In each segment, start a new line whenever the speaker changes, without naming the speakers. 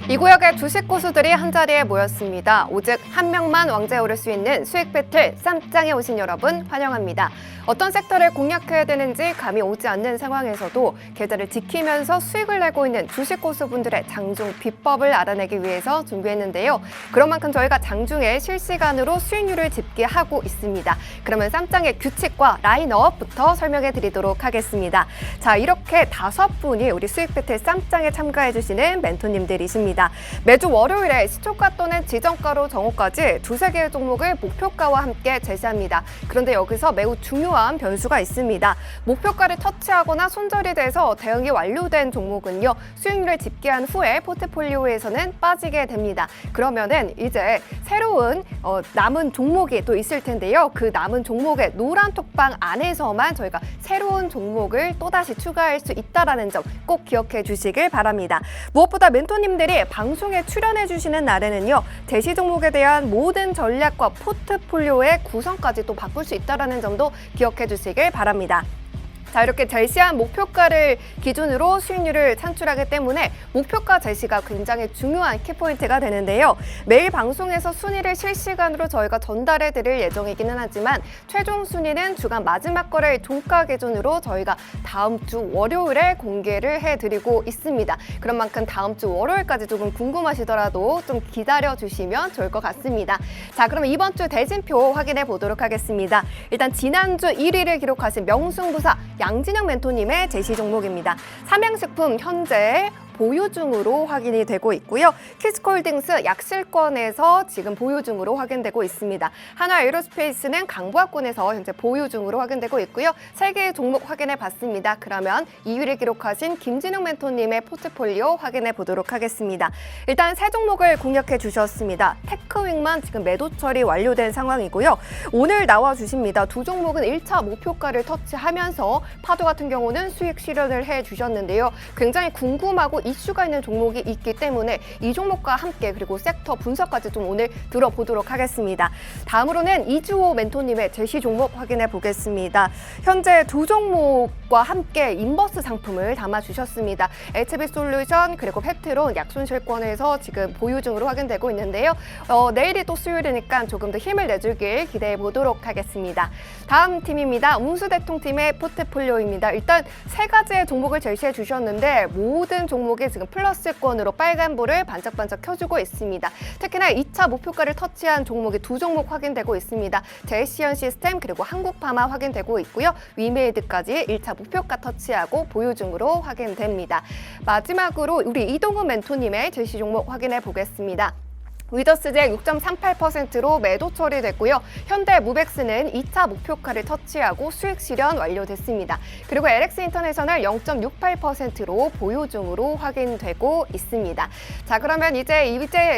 이 구역의 주식 고수들이 한자리에 모였습니다. 오직 한 명만 왕좌에 오를 수 있는 수익 배틀 쌈장에 오신 여러분 환영합니다. 어떤 섹터를 공략해야 되는지 감이 오지 않는 상황에서도 계좌를 지키면서 수익을 내고 있는 주식 고수분들의 장중 비법을 알아내기 위해서 준비했는데요. 그런 만큼 저희가 장중에 실시간으로 수익률을 집계하고 있습니다. 그러면 쌈장의 규칙과 라인업부터 설명해 드리도록 하겠습니다. 자, 이렇게 5분이 우리 수익 배틀 쌈장에 참가해 주시는 멘토님들이십니다. 매주 월요일에 시초가 또는 지정가로 정오까지 두세 개의 종목을 목표가와 함께 제시합니다. 그런데 여기서 매우 중요한 변수가 있습니다. 목표가를 터치하거나 손절이 돼서 대응이 완료된 종목은요, 수익률을 집계한 후에 포트폴리오에서는 빠지게 됩니다. 그러면은 이제 새로운 남은 종목이 또 있을 텐데요. 그 남은 종목의 노란 톡방 안에서만 저희가 새로운 종목을 또다시 추가할 수 있다는 점 꼭 기억해 주시길 바랍니다. 무엇보다 멘토님들이 방송에 출연해 주시는 날에는요, 제시 종목에 대한 모든 전략과 포트폴리오의 구성까지 또 바꿀 수 있다는 점도 기억해 주시길 바랍니다. 자, 이렇게 제시한 목표가를 기준으로 수익률을 창출하기 때문에 목표가 제시가 굉장히 중요한 키포인트가 되는데요. 매일 방송에서 순위를 실시간으로 저희가 전달해 드릴 예정이기는 하지만 최종 순위는 주간 마지막 거래일 종가 기준으로 저희가 다음 주 월요일에 공개를 해드리고 있습니다. 그런 만큼 다음 주 월요일까지 조금 궁금하시더라도 좀 기다려 주시면 좋을 것 같습니다. 자, 그러면 이번 주 대진표 확인해 보도록 하겠습니다. 일단 지난주 1위를 기록하신 명승부사 양진영 멘토님의 제시 종목입니다. 삼양식품 현재 보유 중으로 확인이 되고 있고요. 키스코홀딩스 약실권에서 지금 보유 중으로 확인되고 있습니다. 한화에어로스페이스는 강부합군에서 현재 보유 중으로 확인되고 있고요. 3개의 종목 확인해 봤습니다. 그러면 2위를 기록하신 김진욱 멘토님의 포트폴리오 확인해 보도록 하겠습니다. 일단 3종목을 공략해 주셨습니다. 테크윙만 지금 매도 처리 완료된 상황이고요. 오늘 나와 주십니다. 2종목은 1차 목표가를 터치하면서 파도 같은 경우는 수익 실현을 해 주셨는데요. 굉장히 궁금하고 이슈가 있는 종목이 있기 때문에 이 종목과 함께 그리고 섹터 분석까지 좀 오늘 들어보도록 하겠습니다. 다음으로는 이주호 멘토님의 제시 종목 확인해 보겠습니다. 현재 2종목과 함께 인버스 상품을 담아주셨습니다. HB솔루션 그리고 페트론 약손실권에서 지금 보유 중으로 확인되고 있는데요. 내일이 또 수요일이니까 조금 더 힘을 내주길 기대해 보도록 하겠습니다. 다음 팀입니다. 운수대통팀의 포트폴리오입니다. 일단 3가지의 종목을 제시해 주셨는데 모든 종목이 지금 플러스권으로 빨간불을 반짝반짝 켜주고 있습니다. 특히나 2차 목표가를 터치한 종목이 2종목 확인되고 있습니다. 제시현 시스템 그리고 한국파마 확인되고 있고요. 위메이드까지 1차 목표가 터치하고 보유 중으로 확인됩니다. 마지막으로 우리 이동훈 멘토님의 제시 종목 확인해 보겠습니다. 위더스제 6.38%로 매도 처리됐고요. 현대무벡스는 2차 목표가를 터치하고 수익 실현 완료됐습니다. 그리고 LX인터내셔널 0.68%로 보유 중으로 확인되고 있습니다. 자, 그러면 이제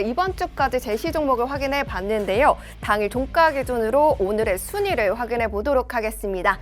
이번 주까지 제시 종목을 확인해 봤는데요. 당일 종가 기준으로 오늘의 순위를 확인해 보도록 하겠습니다.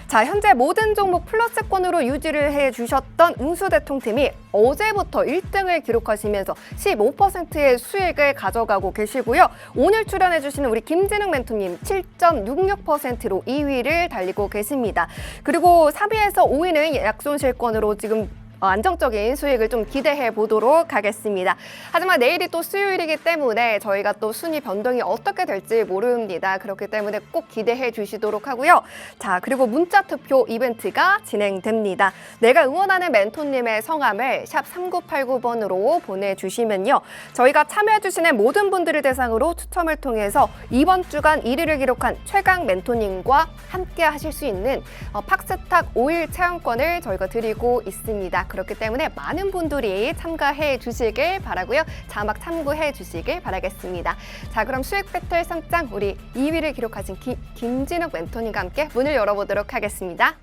자, 현재 모든 종목 플러스권으로 유지를 해주셨던 운수대통팀이 어제부터 1등을 기록하시면서 15%의 수익을 가져가고 계시고요. 오늘 출연해주시는 우리 김진욱 멘토님 7.66%로 2위를 달리고 계십니다. 그리고 3위에서 5위는 약손실권으로 지금 안정적인 수익을 좀 기대해 보도록 하겠습니다. 하지만 내일이 또 수요일이기 때문에 저희가 또 순위 변동이 어떻게 될지 모릅니다. 그렇기 때문에 꼭 기대해 주시도록 하고요. 자, 그리고 문자 투표 이벤트가 진행됩니다. 내가 응원하는 멘토님의 성함을 샵 3989번으로 보내주시면요. 저희가 참여해 주시는 모든 분들을 대상으로 추첨을 통해서 이번 주간 1위를 기록한 최강 멘토님과 함께 하실 수 있는 팍스탁 5일 체험권을 저희가 드리고 있습니다. 그렇기 때문에 많은 분들이 참가해 주시길 바라고요. 자막 참고해 주시길 바라겠습니다. 자, 그럼 수익 배틀 상장 우리 2위를 기록하신 김진욱 멘토님과 함께 문을 열어보도록 하겠습니다.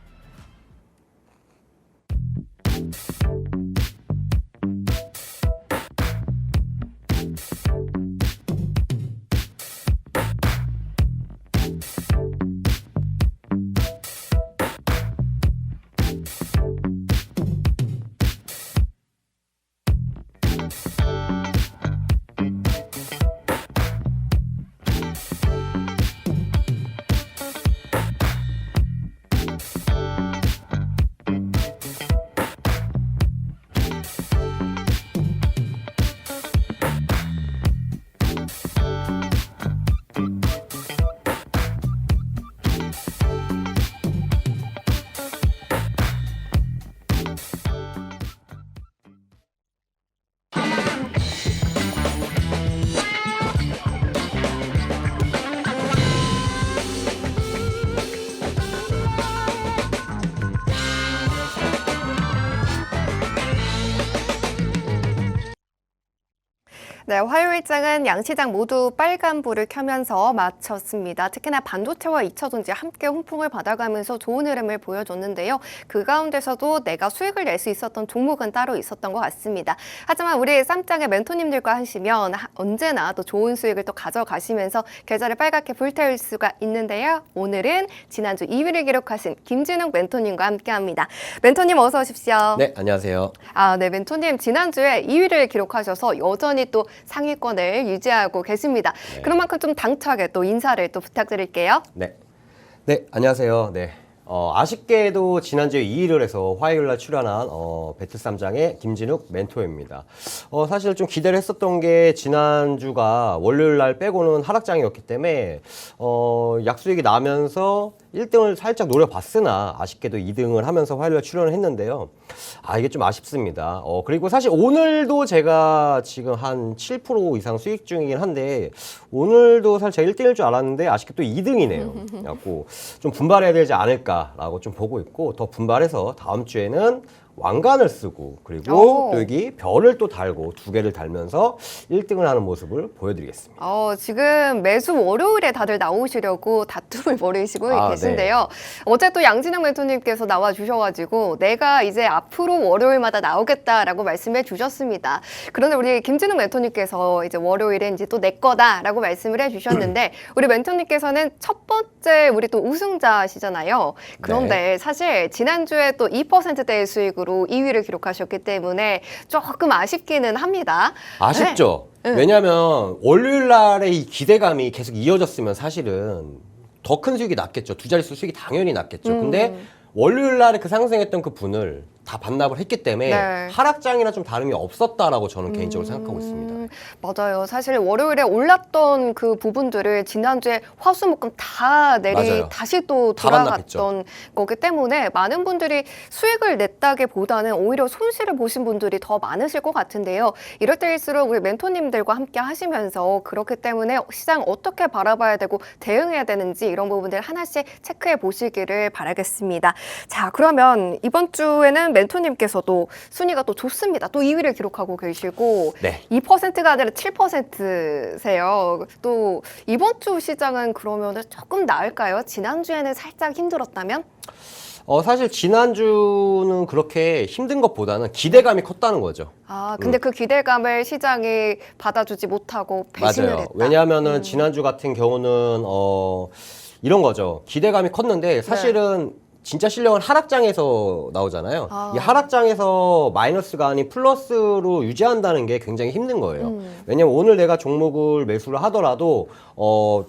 네, 화요일장은 양시장 모두 빨간불을 켜면서 마쳤습니다. 특히나 반도체와 2차전지 함께 훈풍을 받아가면서 좋은 흐름을 보여줬는데요. 그 가운데서도 내가 수익을 낼 수 있었던 종목은 따로 있었던 것 같습니다. 하지만 우리 쌈장의 멘토님들과 하시면 언제나 또 좋은 수익을 또 가져가시면서 계좌를 빨갛게 불태울 수가 있는데요. 오늘은 지난주 2위를 기록하신 김진욱 멘토님과 함께합니다. 멘토님 어서 오십시오.
네, 안녕하세요.
네, 멘토님 지난주에 2위를 기록하셔서 여전히 또 상위권을 유지하고 계십니다.
네.
그런 만큼 좀 당차게 또 인사를 또 부탁드릴게요.
네. 네, 안녕하세요. 네. 아쉽게도 지난주에 2위를 해서 화요일날 출연한 배트쌈장의 김진욱 멘토입니다. 사실 좀 기대를 했었던 게 지난주가 월요일날 빼고는 하락장이었기 때문에 약수익이 나면서 1등을 살짝 노려봤으나 아쉽게도 2등을 하면서 화요일날 출연을 했는데요. 이게 좀 아쉽습니다. 그리고 사실 오늘도 제가 지금 한 7% 이상 수익 중이긴 한데 오늘도 사실 제가 1등일 줄 알았는데 아쉽게 또 2등이네요. 그래갖고 좀 분발해야 되지 않을까라고 좀 보고 있고 더 분발해서 다음 주에는 왕관을 쓰고 그리고 또 여기 별을 또 달고 2개를 달면서 1등을 하는 모습을 보여드리겠습니다.
지금 매주 월요일에 다들 나오시려고 다툼을 벌이시고 계신데요. 네. 어제 또 양진영 멘토님께서 나와주셔가지고 내가 이제 앞으로 월요일마다 나오겠다라고 말씀해 주셨습니다. 그런데 우리 김진욱 멘토님께서 이제 월요일엔 이제 또 내 거다라고 말씀을 해주셨는데 우리 멘토님께서는 첫 번째 우리 또 우승자시잖아요. 그런데 네. 사실 지난주에 또 2%대의 수익으로 2위를 기록하셨기 때문에 조금 아쉽기는 합니다.
아쉽죠? 네. 왜냐하면 월요일 날의 이 기대감이 계속 이어졌으면 사실은 더 큰 수익이 났겠죠. 2자릿수 수익이 당연히 났겠죠. 근데 월요일 날에 그 상승했던 그 분을 다 반납을 했기 때문에 네. 하락장이나 좀 다름이 없었다라고 저는 개인적으로 생각하고 있습니다.
맞아요. 사실 월요일에 올랐던 그 부분들을 지난주에 화수목금 다 다시 또 돌아갔던 거기 때문에 많은 분들이 수익을 냈다기보다는 오히려 손실을 보신 분들이 더 많으실 것 같은데요. 이럴 때일수록 우리 멘토님들과 함께 하시면서 그렇기 때문에 시장 어떻게 바라봐야 되고 대응해야 되는지 이런 부분들 하나씩 체크해 보시기를 바라겠습니다. 자, 그러면 이번 주에는 멘토님께서도 순위가 또 좋습니다. 또 2위를 기록하고 계시고 네. 2%가 아니라 7%세요. 또 이번 주 시장은 그러면 조금 나을까요? 지난주에는 살짝 힘들었다면?
사실 지난주는 그렇게 힘든 것보다는 기대감이 컸다는 거죠.
근데 그 기대감을 시장이 받아주지 못하고 배신을
맞아요.
했다.
왜냐하면은 지난주 같은 경우는 이런 거죠. 기대감이 컸는데 사실은 네. 진짜 실력은 하락장에서 나오잖아요. 이 하락장에서 마이너스가 아닌 플러스로 유지한다는 게 굉장히 힘든 거예요. 왜냐면 오늘 내가 종목을 매수를 하더라도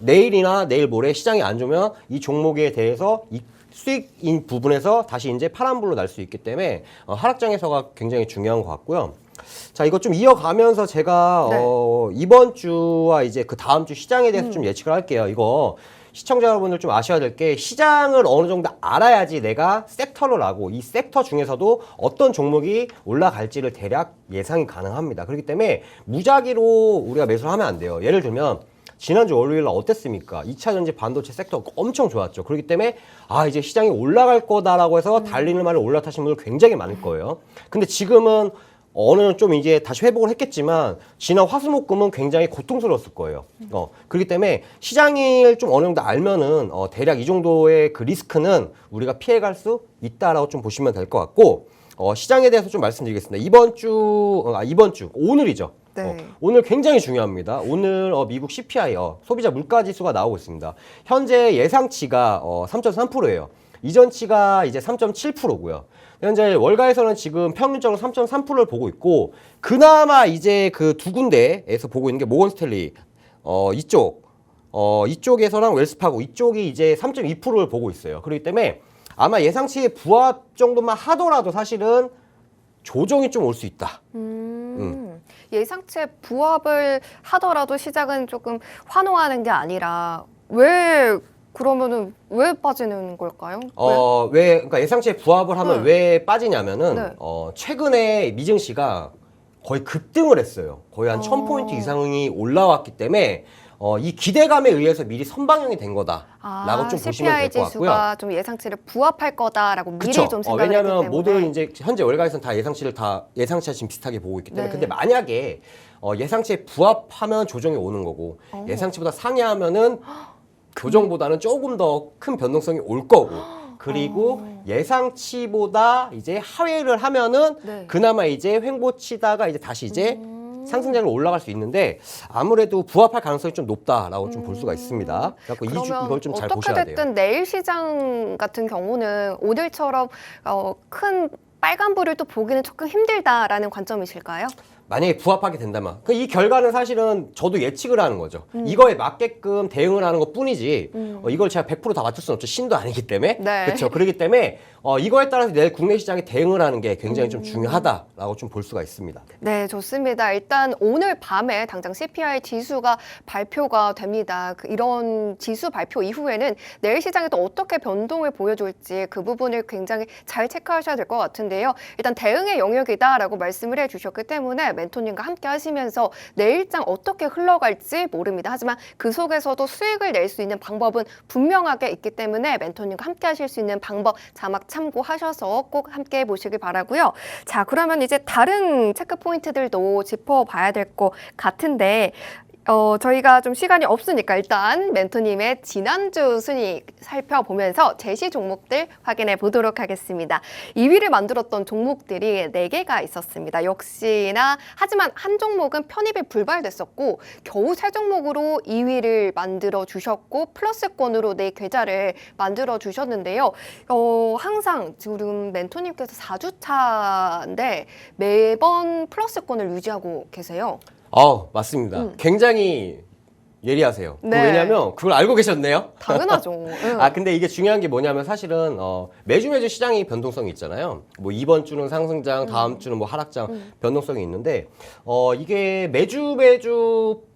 내일이나 내일 모레 시장이 안 좋으면 이 종목에 대해서 이 수익인 부분에서 다시 이제 파란불로 날 수 있기 때문에 하락장에서가 굉장히 중요한 것 같고요. 자, 이거 좀 이어가면서 제가 네. 이번 주와 이제 그 다음 주 시장에 대해서 좀 예측을 할게요. 이거 시청자 여러분들 좀 아셔야 될 게 시장을 어느 정도 알아야지 내가 섹터를 하고 이 섹터 중에서도 어떤 종목이 올라갈지를 대략 예상이 가능합니다. 그렇기 때문에 무작위로 우리가 매수를 하면 안 돼요. 예를 들면 지난주 월요일 날 어땠습니까? 2차전지 반도체 섹터 엄청 좋았죠. 그렇기 때문에 이제 시장이 올라갈 거다라고 해서 달리는 말을 올라타신 분들 굉장히 많을 거예요. 근데 지금은 어느 좀 이제 다시 회복을 했겠지만 지난 화수목금은 굉장히 고통스러웠을 거예요. 그렇기 때문에 시장을 좀 어느 정도 알면은 대략 이 정도의 그 리스크는 우리가 피해갈 수 있다라고 좀 보시면 될 것 같고 시장에 대해서 좀 말씀드리겠습니다. 이번 주 오늘이죠. 네. 오늘 굉장히 중요합니다. 오늘 미국 CPI 소비자 물가지수가 나오고 있습니다. 현재 예상치가 3.3%예요. 이전치가 이제 3.7%고요. 현재 월가에서는 지금 평균적으로 3.3%를 보고 있고 그나마 이제 그 두 군데에서 보고 있는 게 모건 스탠리 이쪽에서랑 웰스파고 이쪽이 이제 3.2%를 보고 있어요. 그렇기 때문에 아마 예상치에 부합 정도만 하더라도 사실은 조정이 좀 올 수 있다.
예상치에 부합을 하더라도 시장은 조금 환호하는 게 아니라 그러면은 왜 빠지는 걸까요?
그러니까 예상치에 부합을 하면 왜 빠지냐면은 네. 최근에 미증시가 거의 급등을 했어요. 거의 한 1000포인트 이상이 올라왔기 때문에 이 기대감에 의해서 미리 선방영이 된 거다라고 좀 보시면 될 것 같고요.
지수가 좀 예상치를 부합할 거다라고 미리
그쵸?
좀 생각을 했기
왜냐하면
때문에.
모든 이제 현재 월가에서는 다 예상치가 지금 비슷하게 보고 있기 때문에
네.
근데 만약에 예상치에 부합하면 조정이 오는 거고 예상치보다 상회하면은 조정보다는 조금 더 큰 변동성이 올 거고 그리고 예상치보다 이제 하회를 하면은
네.
그나마 이제 횡보치다가 이제 다시 이제 상승장으로 올라갈 수 있는데 아무래도 부합할 가능성이 좀 높다라고 좀 볼 수가 있습니다. 그래서 이걸 좀 잘
어떻게
보셔야 돼요.
됐든 내일 시장 같은 경우는 오늘처럼 큰 빨간불을 또 보기는 조금 힘들다라는 관점이실까요?
만약에 부합하게 된다면 이 결과는 사실은 저도 예측을 하는 거죠. 이거에 맞게끔 대응을 하는 것 뿐이지 이걸 제가 100%다 맞출 수는 없죠. 신도 아니기 때문에.
네.
그렇죠. 그렇기 때문에 이거에 따라서 내일 국내 시장에 대응을 하는 게 굉장히 좀 중요하다라고 좀 볼 수가 있습니다.
네, 좋습니다. 일단 오늘 밤에 당장 CPI 지수가 발표가 됩니다. 이런 지수 발표 이후에는 내일 시장에 또 어떻게 변동을 보여줄지 그 부분을 굉장히 잘 체크하셔야 될 것 같은데요. 일단 대응의 영역이다라고 말씀을 해주셨기 때문에 멘토님과 함께 하시면서 내일장 어떻게 흘러갈지 모릅니다. 하지만 그 속에서도 수익을 낼 수 있는 방법은 분명하게 있기 때문에 멘토님과 함께 하실 수 있는 방법 자막 참고하셔서 꼭 함께 보시길 바라고요. 자, 그러면 이제 다른 체크 포인트들도 짚어봐야 될 것 같은데 저희가 좀 시간이 없으니까 일단 멘토님의 지난주 순위 살펴보면서 제시 종목들 확인해 보도록 하겠습니다. 2위를 만들었던 종목들이 4개가 있었습니다. 역시나 하지만 한 종목은 편입이 불발됐었고 겨우 3종목으로 2위를 만들어 주셨고 플러스권으로 4계좌를 만들어 주셨는데요. 항상 지금 멘토님께서 4주차인데 매번 플러스권을 유지하고 계세요.
맞습니다. 굉장히 예리하세요.
네.
왜냐하면 그걸 알고 계셨네요.
당연하죠. 응.
근데 이게 중요한 게 뭐냐면 사실은 매주 시장이 변동성이 있잖아요. 뭐 이번 주는 상승장, 다음 주는 뭐 하락장 변동성이 있는데 이게 매주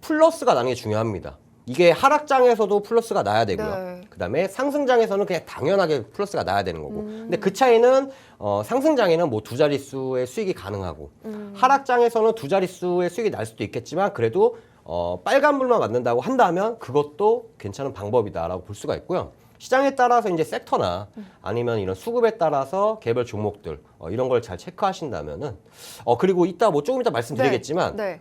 플러스가 나는 게 중요합니다. 이게 하락장에서도 플러스가 나야 되고요.
네.
그다음에 상승장에서는 그냥 당연하게 플러스가 나야 되는 거고. 근데 그 차이는 상승장에는 뭐 2자릿수의 수익이 가능하고 하락장에서는 2자릿수의 수익이 날 수도 있겠지만 그래도 빨간불만 맞는다고 한다면 그것도 괜찮은 방법이다라고 볼 수가 있고요. 시장에 따라서 이제 섹터나 아니면 이런 수급에 따라서 개별 종목들 이런 걸 잘 체크하신다면은 그리고 조금 이따 말씀드리겠지만
네.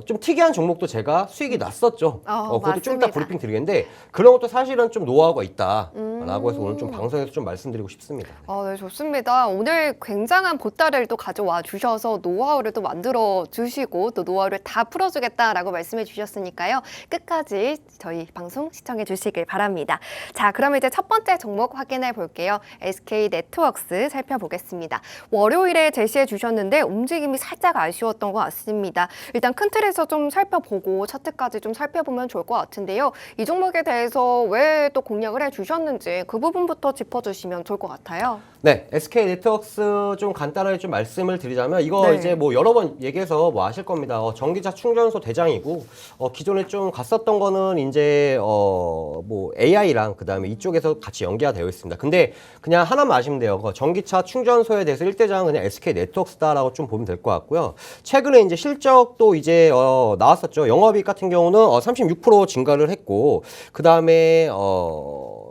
좀 특이한 종목도 제가 수익이 났었죠. 그것도 좀 이따
맞습니다.
브리핑 드리겠는데 그런 것도 사실은 좀 노하우가 있다라고 해서 오늘 좀 방송에서 좀 말씀드리고 싶습니다.
네, 좋습니다. 오늘 굉장한 보따리를 또 가져와 주셔서 노하우를 또 만들어 주시고 또 노하우를 다 풀어주겠다라고 말씀해 주셨으니까요. 끝까지 저희 방송 시청해 주시길 바랍니다. 자, 그러면 이제 첫 번째 종목 확인해 볼게요. SK 네트워크스 살펴보겠습니다. 월요일에 제시해 주셨는데 움직임이 살짝 아쉬웠던 것 같습니다. 일단 큰 틀에서 좀 살펴보고 차트까지 좀 살펴보면 좋을 것 같은데요. 이 종목에 대해서 왜 또 공략을 해 주셨는지 그 부분부터 짚어주시면 좋을 것 같아요.
네, SK 네트워크스 좀 간단하게 좀 말씀을 드리자면 이거
네.
이제 뭐 여러 번 얘기해서 뭐 아실 겁니다. 전기차 충전소 대장이고 기존에 좀 갔었던 거는 이제 뭐 AI랑 그다음에 이쪽에서 같이 연계가 되어 있습니다. 근데 그냥 하나만 아시면 돼요. 전기차 충전소에 대해서 1대장은 그냥 SK 네트워크스다라고 좀 보면 될 것 같고요. 최근에 이제 실적도 이제 나왔었죠. 영업이익 같은 경우는 36% 증가를 했고 그다음에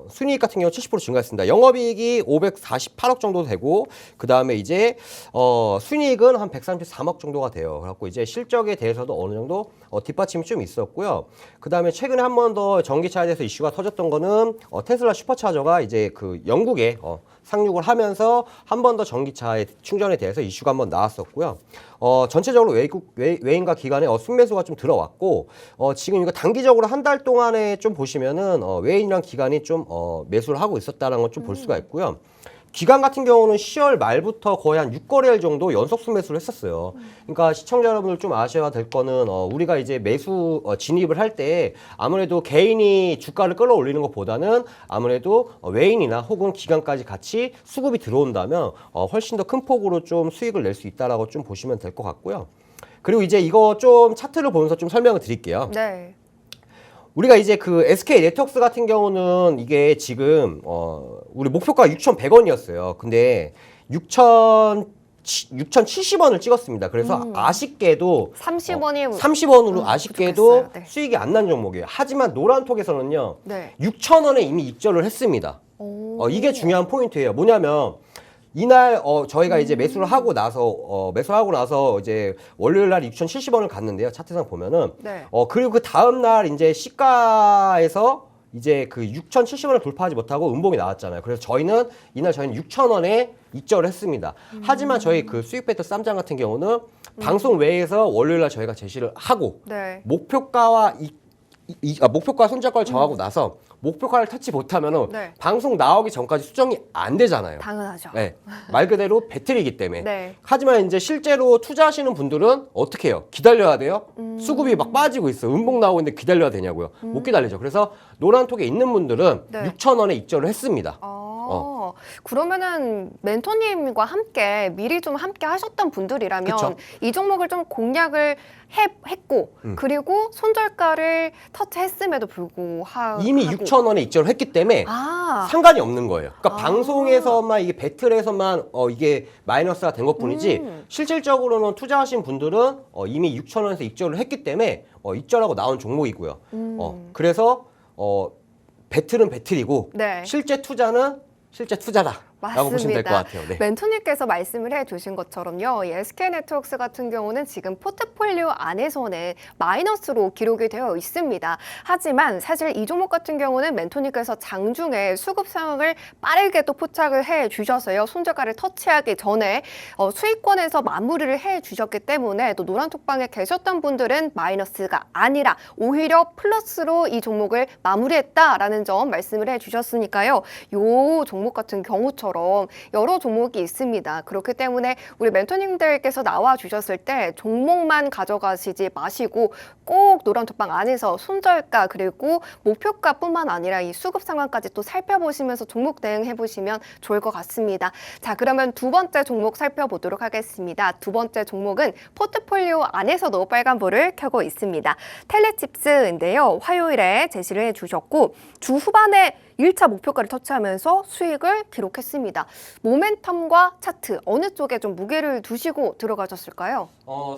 순이익 같은 경우 70% 증가했습니다. 영업이익이 548억 정도 되고 그 다음에 이제 순이익은 한 133억 정도가 돼요. 그래갖고 이제 실적에 대해서도 어느 정도 뒷받침이 좀 있었고요. 그 다음에 최근에 한 번 더 전기차에 대해서 이슈가 터졌던 거는 테슬라 슈퍼차저가 이제 그 영국에 상륙을 하면서 한 번 더 전기차의 충전에 대해서 이슈가 한 번 나왔었고요. 전체적으로 외인과 기관의 순매수가 좀 들어왔고 지금 이거 단기적으로 한 달 동안에 좀 보시면은 외인이랑 기관이 좀 매수를 하고 있었다는 걸 좀 볼 수가 있고요. 기관 같은 경우는 10월 말부터 거의 한 6거래일 정도 연속 순매수를 했었어요. 그러니까 시청자 여러분들 좀 아셔야 될 거는 우리가 이제 매수 진입을 할 때 아무래도 개인이 주가를 끌어올리는 것보다는 아무래도 외인이나 혹은 기관까지 같이 수급이 들어온다면 훨씬 더 큰 폭으로 좀 수익을 낼 수 있다라고 좀 보시면 될 것 같고요. 그리고 이제 이거 좀 차트를 보면서 좀 설명을 드릴게요.
네.
우리가 이제 그 SK 네트워크스 같은 경우는 이게 지금 우리 목표가 6,100원이었어요. 근데 6,000 6,070원을 찍었습니다. 그래서 아쉽게도
30원이
30원으로 아쉽게도
부족했어요. 네.
수익이 안 난 종목이에요. 하지만 노란톡에서는요.
네.
6,000원에 이미 입절을 했습니다. 이게 중요한 포인트예요. 뭐냐면 이날 저희가 이제 매수를 하고 나서 이제 월요일 날 6,070원을 갔는데요. 차트상 보면은
네.
그리고 그 다음 날 이제 시가에서 이제 그 6,070원을 돌파하지 못하고 음봉이 나왔잖아요. 그래서 저희는 6,000원에 입절을 했습니다. 하지만 저희 그 수익 배틀 쌈장 같은 경우는 방송 외에서 월요일 날 저희가 제시를 하고
네.
목표가와 목표가 손절가를 정하고 나서 목표가를 터치 못하면은
네.
방송 나오기 전까지 수정이 안 되잖아요.
당연하죠.
네. 말 그대로 배틀이기 때문에.
네.
하지만 이제 실제로 투자하시는 분들은 어떻게 해요? 기다려야 돼요? 수급이 막 빠지고 있어. 음봉 나오고 있는데 기다려야 되냐고요? 못 기다리죠. 그래서 노란톡에 있는 분들은
네.
6,000원에 입절을 했습니다.
그러면은 멘토님과 함께 미리 좀 함께 하셨던 분들이라면
그쵸.
이 종목을 좀 공략을 했고 그리고 손절가를 터치했음에도 불구하고
이미 6,000원에 입절을 했기 때문에 상관이 없는 거예요. 그러니까 방송에서만 이게 배틀에서만 이게 마이너스가 된 것뿐이지 실질적으로는 투자하신 분들은 이미 6,000원에서 입절을 했기 때문에 입절하고 나온 종목이고요. 그래서 배틀은 배틀이고
네.
실제 투자는 실제 투자다라고 보시면 될 것 같아요. 네.
멘토님께서 말씀을 해주신 것처럼요. 이 SK네트워크스 같은 경우는 지금 포트폴리오 안에서는 마이너스로 기록이 되어 있습니다. 하지만 사실 이 종목 같은 경우는 멘토님께서 장중에 수급 상황을 빠르게 또 포착을 해주셔서요. 손절가를 터치하기 전에 수익권에서 마무리를 해주셨기 때문에 또 노란톡방에 계셨던 분들은 마이너스가 아니라 오히려 플러스로 이 종목을 마무리했다라는 점 말씀을 해주셨으니까요. 요 종목 같은 경우처럼 여러 종목이 있습니다. 그렇기 때문에 우리 멘토님들께서 나와 주셨을 때 종목만 가져가시지 마시고 꼭 노란톡방 안에서 손절가 그리고 목표가뿐만 아니라 이 수급 상황까지 또 살펴보시면서 종목 대응해 보시면 좋을 것 같습니다. 자, 그러면 두 번째 종목 살펴보도록 하겠습니다. 두 번째 종목은 포트폴리오 안에서도 빨간불을 켜고 있습니다. 텔레칩스인데요. 화요일에 제시를 해주셨고 주 후반에 1차 목표가를 터치하면서 수익을 기록했습니다. 모멘텀과 차트 어느 쪽에 좀 무게를 두시고 들어가셨을까요?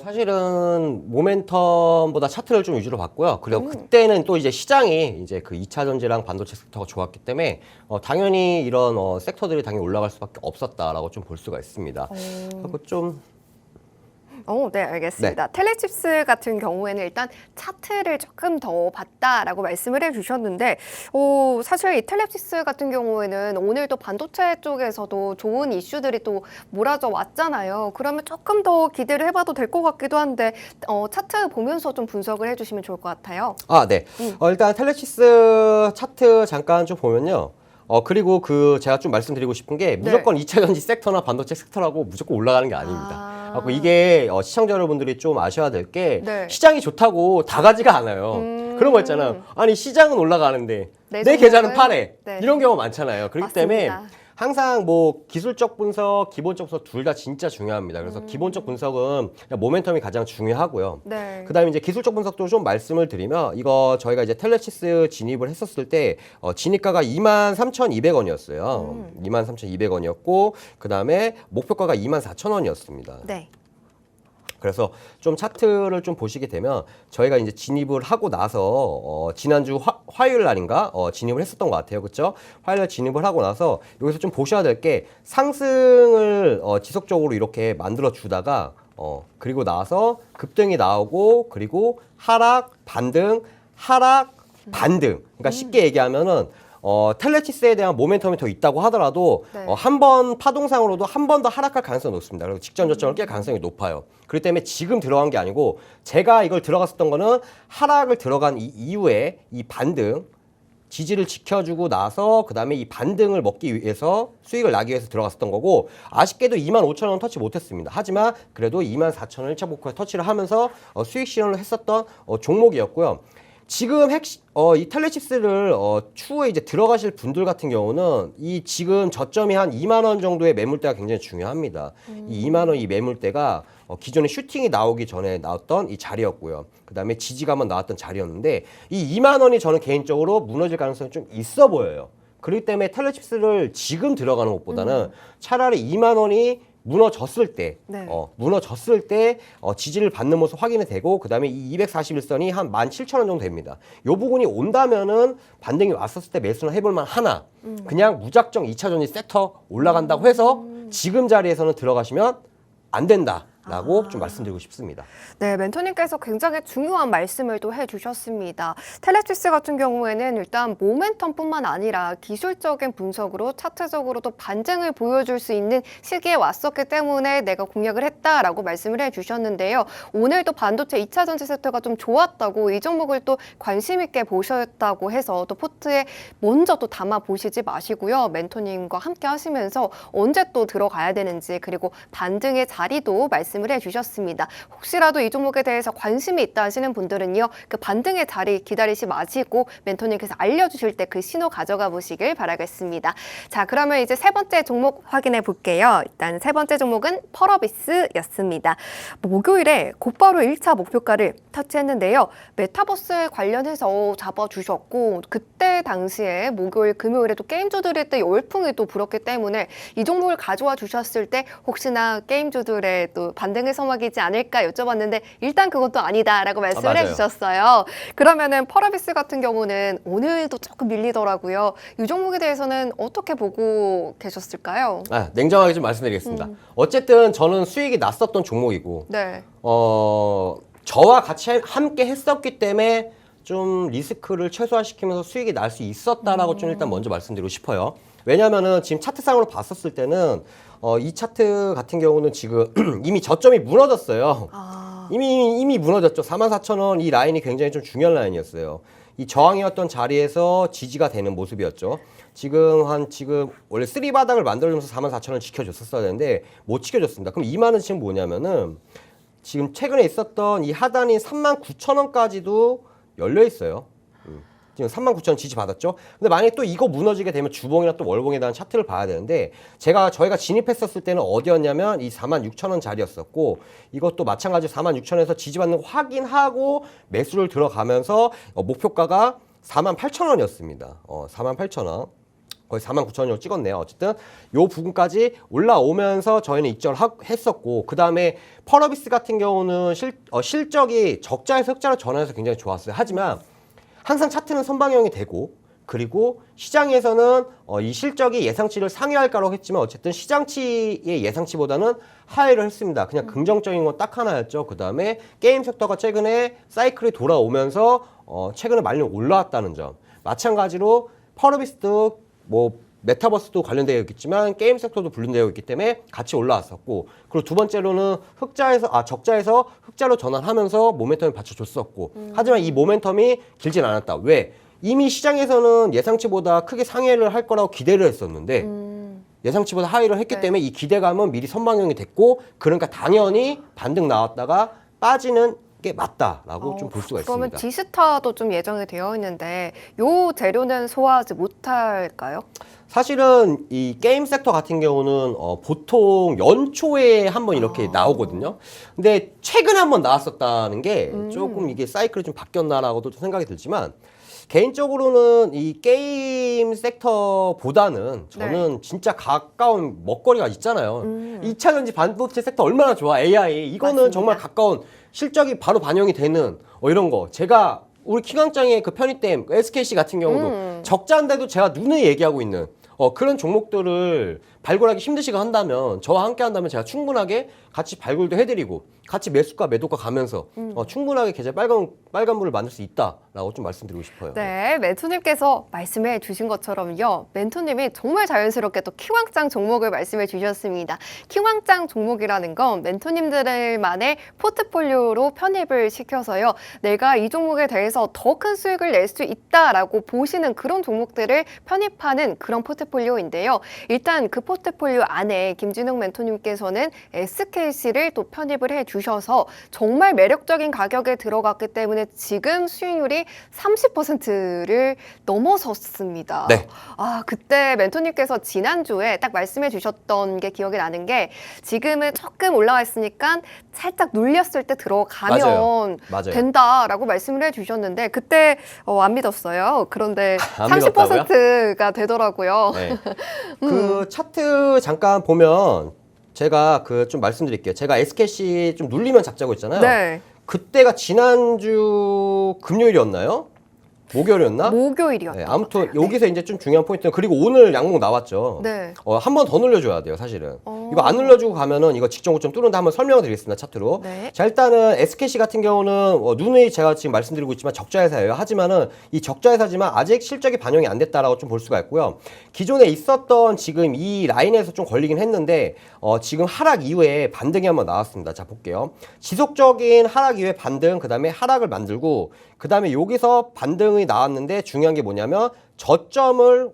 사실은 모멘텀보다 차트를 좀 위주로 봤고요. 그리고 그때는 또 이제 시장이 이제 그 2차 전지랑 반도체 섹터가 좋았기 때문에 당연히 이런 섹터들이 당연히 올라갈 수밖에 없었다라고 좀 볼 수가 있습니다. 그리고 좀
네, 알겠습니다. 텔레칩스 같은 경우에는 일단 차트를 조금 더 봤다라고 말씀을 해주셨는데 사실 이 텔레칩스 같은 경우에는 오늘 또 반도체 쪽에서도 좋은 이슈들이 또 몰아져 왔잖아요. 그러면 조금 더 기대를 해봐도 될 것 같기도 한데 차트 보면서 좀 분석을 해주시면 좋을 것 같아요.
네. 일단 텔레칩스 차트 잠깐 좀 보면요. 그리고 제가 좀 말씀드리고 싶은 게 무조건 2차 전지 섹터나 반도체 섹터라고 무조건 올라가는 게 아닙니다. 이게 시청자 여러분들이 좀 아셔야 될 게 시장이 좋다고 다 가지가 않아요. 그런 거 있잖아요. 아니 시장은 올라가는데 내 계좌는 파래. 이런 경우 많잖아요. 그렇기 때문에 항상 뭐 기술적 분석, 기본적 분석 둘 다 진짜 중요합니다. 그래서 기본적 분석은 모멘텀이 가장 중요하고요. 그다음에 이제 기술적 분석도 좀 말씀을 드리면 이거 저희가 이제 텔레치스 진입을 했었을 때 진입가가 23,200원이었어요. 23,200원이었고 그다음에 목표가가 24,000원이었습니다.
네.
그래서 좀 차트를 좀 보시게 되면 저희가 이제 진입을 하고 나서 지난주 화요일 날인가 진입을 했었던 것 같아요. 그렇죠? 화요일 날 진입을 하고 나서 여기서 좀 보셔야 될 게 상승을 지속적으로 이렇게 만들어 주다가 그리고 나서 급등이 나오고 그리고 하락, 반등, 하락, 반등. 그러니까 쉽게 얘기하면은 텔레치스에 대한 모멘텀이 더 있다고 하더라도 한 번 파동상으로도 한 번 더 하락할 가능성이 높습니다. 그리고 직전 저점을 깰 가능성이 높아요. 그렇기 때문에 지금 들어간 게 아니고 제가 이걸 들어갔었던 거는 하락을 들어간 이후에 이 반등 지지를 지켜주고 나서 그 다음에 이 반등을 먹기 위해서 수익을 나기 위해서 들어갔었던 거고 아쉽게도 25,000원 터치 못했습니다. 하지만 그래도 24,000원 1차 목표에 터치를 하면서 수익 실현을 했었던 종목이었고요. 지금 이 텔레칩스를 추후에 이제 들어가실 분들 같은 경우는 이 지금 저점이 한 2만 원 정도의 매물대가 굉장히 중요합니다. 이 2만 원 이 매물대가 기존에 슈팅이 나오기 전에 나왔던 이 자리였고요. 그다음에 지지가 한번 나왔던 자리였는데 이 2만 원이 저는 개인적으로 무너질 가능성이 좀 있어 보여요. 그렇기 때문에 텔레칩스를 지금 들어가는 것보다는 차라리 2만 원이 무너졌을 때,
네.
무너졌을 때 지지를 받는 모습 확인이 되고 그다음에 이 241선이 한 17,000원 정도 됩니다. 이 부분이 온다면은 반등이 왔었을 때 매수는 해볼 만 하나 그냥 무작정 2차전지 섹터 올라간다고 해서 지금 자리에서는 들어가시면 안 된다라고 좀 말씀드리고 싶습니다.
네, 멘토님께서 굉장히 중요한 말씀을 또 해주셨습니다. 텔레시스 같은 경우에는 일단 모멘텀뿐만 아니라 기술적인 분석으로 차트적으로도 반등을 보여줄 수 있는 시기에 왔었기 때문에 내가 공략을 했다라고 말씀을 해주셨는데요. 오늘도 반도체 2차 전지 섹터가 좀 좋았다고 이 종목을 또 관심 있게 보셨다고 해서 또 포트에 먼저 또 담아 보시지 마시고요. 멘토님과 함께 하시면서 언제 또 들어가야 되는지 그리고 반등의 자리도 말씀을 해주셨습니다. 혹시라도 이 종목에 대해서 관심이 있다 하시는 분들은요, 그 반등의 자리 기다리지 마시고 멘토님께서 알려주실 때 그 신호 가져가 보시길 바라겠습니다. 자, 그러면 이제 세 번째 종목 확인해 볼게요. 일단 세 번째 종목은 펄어비스였습니다. 목요일에 곧바로 1차 목표가를 터치했는데요. 메타버스에 관련해서 잡아주셨고 그때 당시에 목요일, 금요일에 또 게임주들의 또 열풍이 또 불었기 때문에 이 종목을 가져와 주셨을 때 혹시나 게임주들의 또 반등의 서막이지 않을까 여쭤봤는데 일단 그것도 아니다라고 말씀을 해주셨어요. 그러면은 펄어비스 같은 경우는 오늘도 조금 밀리더라고요. 이 종목에 대해서는 어떻게 보고 계셨을까요?
냉정하게 좀 말씀드리겠습니다. 어쨌든 저는 수익이 났었던 종목이고
네.
저와 같이 함께 했었기 때문에 좀 리스크를 최소화시키면서 수익이 날 수 있었다라고 좀 일단 먼저 말씀드리고 싶어요. 왜냐면은 지금 차트상으로 봤었을 때는 이 차트 같은 경우는 지금 이미 저점이 무너졌어요. 이미 무너졌죠. 44,000원 이 라인이 굉장히 좀 중요한 라인이었어요. 이 저항이었던 자리에서 지지가 되는 모습이었죠. 지금 원래 3바닥을 만들어주면서 44,000원 지켜줬었어야 되는데 못 지켜줬습니다. 그럼 이 말은 지금 뭐냐면은 지금 최근에 있었던 이 하단인 39,000원까지도 열려 있어요. 지금 39,000원 지지 받았죠. 근데 만약에 또 이거 무너지게 되면 주봉이나 또 월봉에 대한 차트를 봐야 되는데 저희가 진입했었을 때는 어디였냐면 이 46,000원 자리였었고 이것도 마찬가지로 46,000원에서 지지받는 거 확인하고 매수를 들어가면서 목표가가 48,000원이었습니다. 48,000원. 거의 49,000원으로 찍었네요. 어쨌든 요 부분까지 올라오면서 저희는 입절을 했었고 그 다음에 펄어비스 같은 경우는 실적이 적자에서 흑자로 전환해서 굉장히 좋았어요. 하지만 항상 차트는 선방형이 되고 그리고 시장에서는 이 실적이 예상치를 상회할까라고 했지만 어쨌든 시장치의 예상치보다는 하회를 했습니다. 그냥 긍정적인 건 딱 하나였죠. 그 다음에 게임 섹터가 최근에 사이클이 돌아오면서 최근에 많이 올라왔다는 점. 마찬가지로 펄어비스도 메타버스도 관련되어 있겠지만 게임 섹터도 분류되어 있기 때문에 같이 올라왔었고 그리고 두 번째로는 적자에서 흑자로 전환하면서 모멘텀을 받쳐줬었고 하지만 이 모멘텀이 길진 않았다. 왜? 이미 시장에서는 예상치보다 크게 상회를 할 거라고 기대를 했었는데 예상치보다 하회를 했기 때문에 이 기대감은 미리 선방형이 됐고 그러니까 당연히 반등 나왔다가 빠지는 게 맞다라고 좀 볼 수가
그러면
있습니다.
디스타도 좀 예정이 되어 있는데 요 재료는 소화하지 못할까요?
사실은 이 게임 섹터 같은 경우는 보통 연초에 한번 이렇게 나오거든요. 근데 최근에 한번 나왔었다는 게 조금 이게 사이클이 좀 바뀌었나라고도 생각이 들지만 개인적으로는 이 게임 섹터보다는 저는 진짜 가까운 먹거리가 있잖아요. 2차 전지 반도체 섹터 얼마나 좋아. AI 이거는
맞습니다.
정말 가까운 실적이 바로 반영이 되는 이런 거. 제가 우리 킹왕짱의 그 편의템 SKC 같은 경우도 적자인데도 제가 눈에 얘기하고 있는 그런 종목들을 발굴하기 힘드시가 한다면 저와 함께 한다면 제가 충분하게 같이 발굴도 해드리고 같이 매수가 매도가 가면서 충분하게 계좌 빨간불을 만들 수 있다라고 좀 말씀드리고 싶어요.
네, 멘토님께서 말씀해 주신 것처럼요. 멘토님이 정말 자연스럽게 또 킹왕짱 종목을 말씀해 주셨습니다. 킹왕짱 종목이라는 건 멘토님들만의 포트폴리오로 편입을 시켜서요. 내가 이 종목에 대해서 더 큰 수익을 낼 수 있다라고 보시는 그런 종목들을 편입하는 그런 포트폴리오인데요. 일단 그 포트폴리오 안에 김진욱 멘토님께서는 SKC를 또 편입을 해 주셔서 정말 매력적인 가격에 들어갔기 때문에 지금 수익률이 30%를 넘어섰습니다.
네.
그때 멘토님께서 지난주에 딱 말씀해 주셨던 게 기억이 나는 게 지금은 조금 올라와 있으니까 살짝 눌렸을 때 들어가면
맞아요.
된다라고 말씀을 해 주셨는데 그때 안 믿었어요. 그런데
안
30%가 되더라고요.
네. 그 차트 잠깐 보면 제가 좀 말씀드릴게요. 제가 SKC 좀 눌리면 잡자고 했잖아요.
네.
그때가 지난주 금요일이었나요? 목요일이었나?
목요일이었던
네,
것
아무튼
같아요.
여기서 이제 좀 중요한 포인트는 그리고 오늘 양목 나왔죠.
네.
한 번 더 눌려줘야 돼요, 사실은. 이거 안 눌려주고 가면은 이거 직전 고점 뚫는데 한번 설명을 드리겠습니다, 차트로.
네.
자, 일단은 SKC 같은 경우는 누누이 제가 지금 말씀드리고 있지만 적자 회사예요. 하지만은 이 적자 회사지만 아직 실적이 반영이 안 됐다라고 좀 볼 수가 있고요. 기존에 있었던 지금 이 라인에서 좀 걸리긴 했는데 지금 하락 이후에 반등이 한번 나왔습니다. 자, 볼게요. 지속적인 하락 이후에 반등, 그 다음에 하락을 만들고 그 다음에 여기서 반등이 나왔는데 중요한 게 뭐냐면 저점을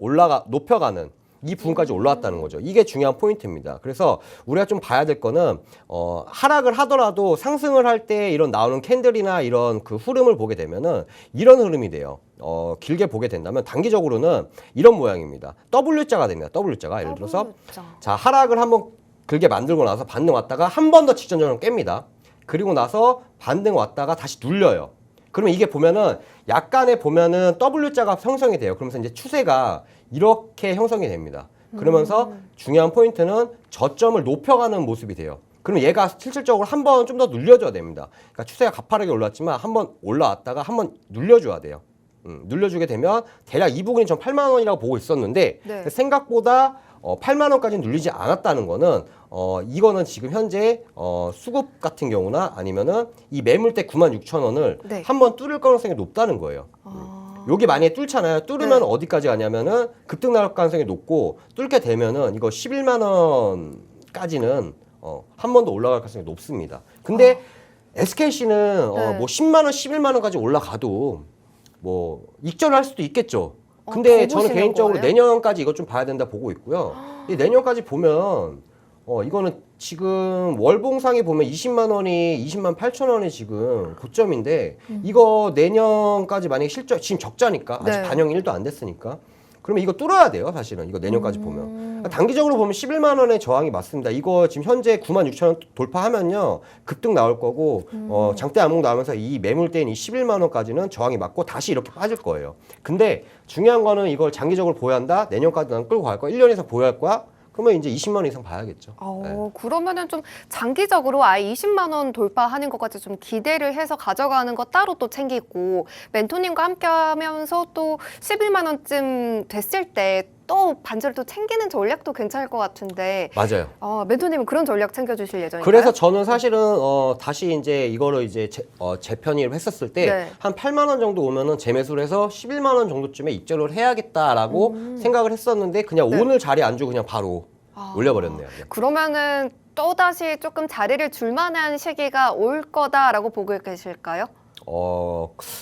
높여가는 이 부분까지 올라왔다는 거죠. 이게 중요한 포인트입니다. 그래서 우리가 좀 봐야 될 거는 하락을 하더라도 상승을 할 때 이런 나오는 캔들이나 이런 그 흐름을 보게 되면은 이런 흐름이 돼요. 길게 보게 된다면 단기적으로는 이런 모양입니다. W자가 됩니다. W자가 예를 들어서 자, 하락을 한번 길게 만들고 나서 반등 왔다가 한 번 더 직전적으로 깹니다. 그리고 나서 반등 왔다가 다시 눌려요. 그러면 이게 보면은 약간의 보면은 W자가 형성이 돼요. 그러면서 이제 추세가 이렇게 형성이 됩니다. 그러면서 중요한 포인트는 저점을 높여가는 모습이 돼요. 그럼 얘가 실질적으로 한 번 좀 더 눌려줘야 됩니다. 그러니까 추세가 가파르게 올랐지만 한 번 올라왔다가 한 번 눌려줘야 돼요. 눌려주게 되면 대략 이 부분이 전 8만 원이라고 보고 있었는데
네.
생각보다 8만 원까지는 눌리지 않았다는 거는 이거는 지금 현재 수급 같은 경우나 아니면은 이 매물대 96,000원을
네.
한번 뚫을 가능성이 높다는 거예요. 여기 만약에 뚫잖아요. 뚫으면
네.
어디까지 가냐면은 급등 나올 가능성이 높고 뚫게 되면은 이거 11만 원까지는 한 번 더 올라갈 가능성이 높습니다. 근데 SKC는
네.
뭐 10만 원, 11만 원까지 올라가도 뭐 익절할 수도 있겠죠. 근데
더
저는
보시는
개인적으로
거예요?
내년까지 이거 좀 봐야 된다 보고 있고요. 이 내년까지 보면 이거는 지금 월봉상에 보면 20만 원이 20만 8천 원이 지금 고점인데 이거 내년까지 만약에 실적 지금 적자니까 아직
네.
반영이 1도 안 됐으니까 그러면 이거 뚫어야 돼요, 사실은. 이거 내년까지 보면. 단기적으로 보면 11만 원의 저항이 맞습니다. 이거 지금 현재 96,000원 돌파하면요. 급등 나올 거고 장대 암목 나오면서 이 매물대인 이 11만 원까지는 저항이 맞고 다시 이렇게 빠질 거예요. 근데 중요한 거는 이걸 장기적으로 보여야 한다. 내년까지 난 끌고 갈 거야. 1년 이상 보유할 거야. 그러면 이제 20만 원 이상 봐야겠죠. 네.
그러면은 좀 장기적으로 아예 20만 원 돌파하는 것까지 좀 기대를 해서 가져가는 거 따로 또 챙기고 멘토님과 함께 하면서 또 11만 원쯤 됐을 때 또 반지를 또 챙기는 전략도 괜찮을 것 같은데
맞아요.
멘토님은 그런 전략 챙겨주실 예정인가요?
그래서 저는 사실은 다시 이제 이거를 이제 재편입을 했었을 때
네.
한 8만 원 정도 오면은 재매수를 해서 11만 원 정도쯤에 입절을 해야겠다라고 생각을 했었는데 그냥
네.
오늘 자리 안 주고 그냥 바로 올려버렸네요. 네.
그러면은 또다시 조금 자리를 줄 만한 시기가 올 거다라고 보고 계실까요?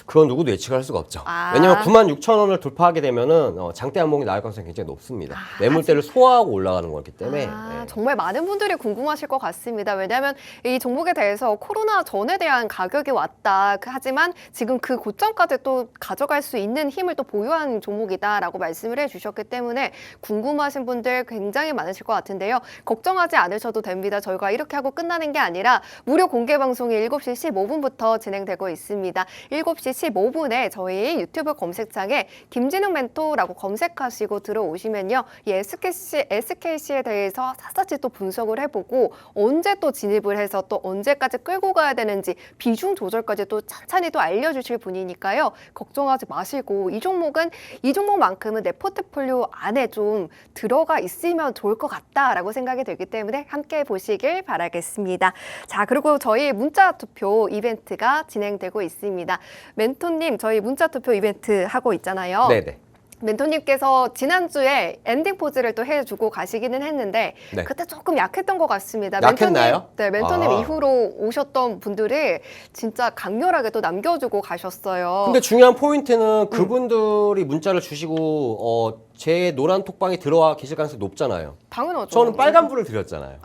그건 누구도 예측할 수가 없죠. 왜냐면 96,000원을 돌파하게 되면은 장대 한봉이 나올 가능성이 굉장히 높습니다. 매물대를 소화하고 올라가는 거기 때문에. 네.
정말 많은 분들이 궁금하실 것 같습니다. 왜냐하면 이 종목에 대해서 코로나 전에 대한 가격이 왔다. 하지만 지금 그 고점까지 또 가져갈 수 있는 힘을 또 보유한 종목이다라고 말씀을 해주셨기 때문에 궁금하신 분들 굉장히 많으실 것 같은데요. 걱정하지 않으셔도 됩니다. 저희가 이렇게 하고 끝나는 게 아니라 무료 공개 방송이 7시 15분부터 진행되고 있습니다. 7시 15분에 저희 유튜브 검색창에 김진웅 멘토라고 검색하시고 들어오시면요. 이 SKC에 대해서 샅샅이 또 분석을 해보고 언제 또 진입을 해서 또 언제까지 끌고 가야 되는지 비중 조절까지 또 찬찬히 또 알려주실 분이니까요. 걱정하지 마시고 이 종목만큼은 내 포트폴리오 안에 좀 들어가 있으면 좋을 것 같다라고 생각이 들기 때문에 함께 보시길 바라겠습니다. 자, 그리고 저희 문자 투표 이벤트가 진행되고 있습니다. 멘토님, 저희 문자 투표 이벤트 하고 있잖아요.
네네.
멘토님께서 지난주에 엔딩 포즈를 또 해주고 가시기는 했는데
네.
그때 조금 약했던 것 같습니다.
약했나요?
멘토님 이후로 오셨던 분들이 진짜 강렬하게 또 남겨주고 가셨어요.
근데 중요한 포인트는 그분들이 문자를 주시고 제 노란 톡방에 들어와 계실 가능성이 높잖아요.
당연하죠.
저는 빨간불을 드렸잖아요.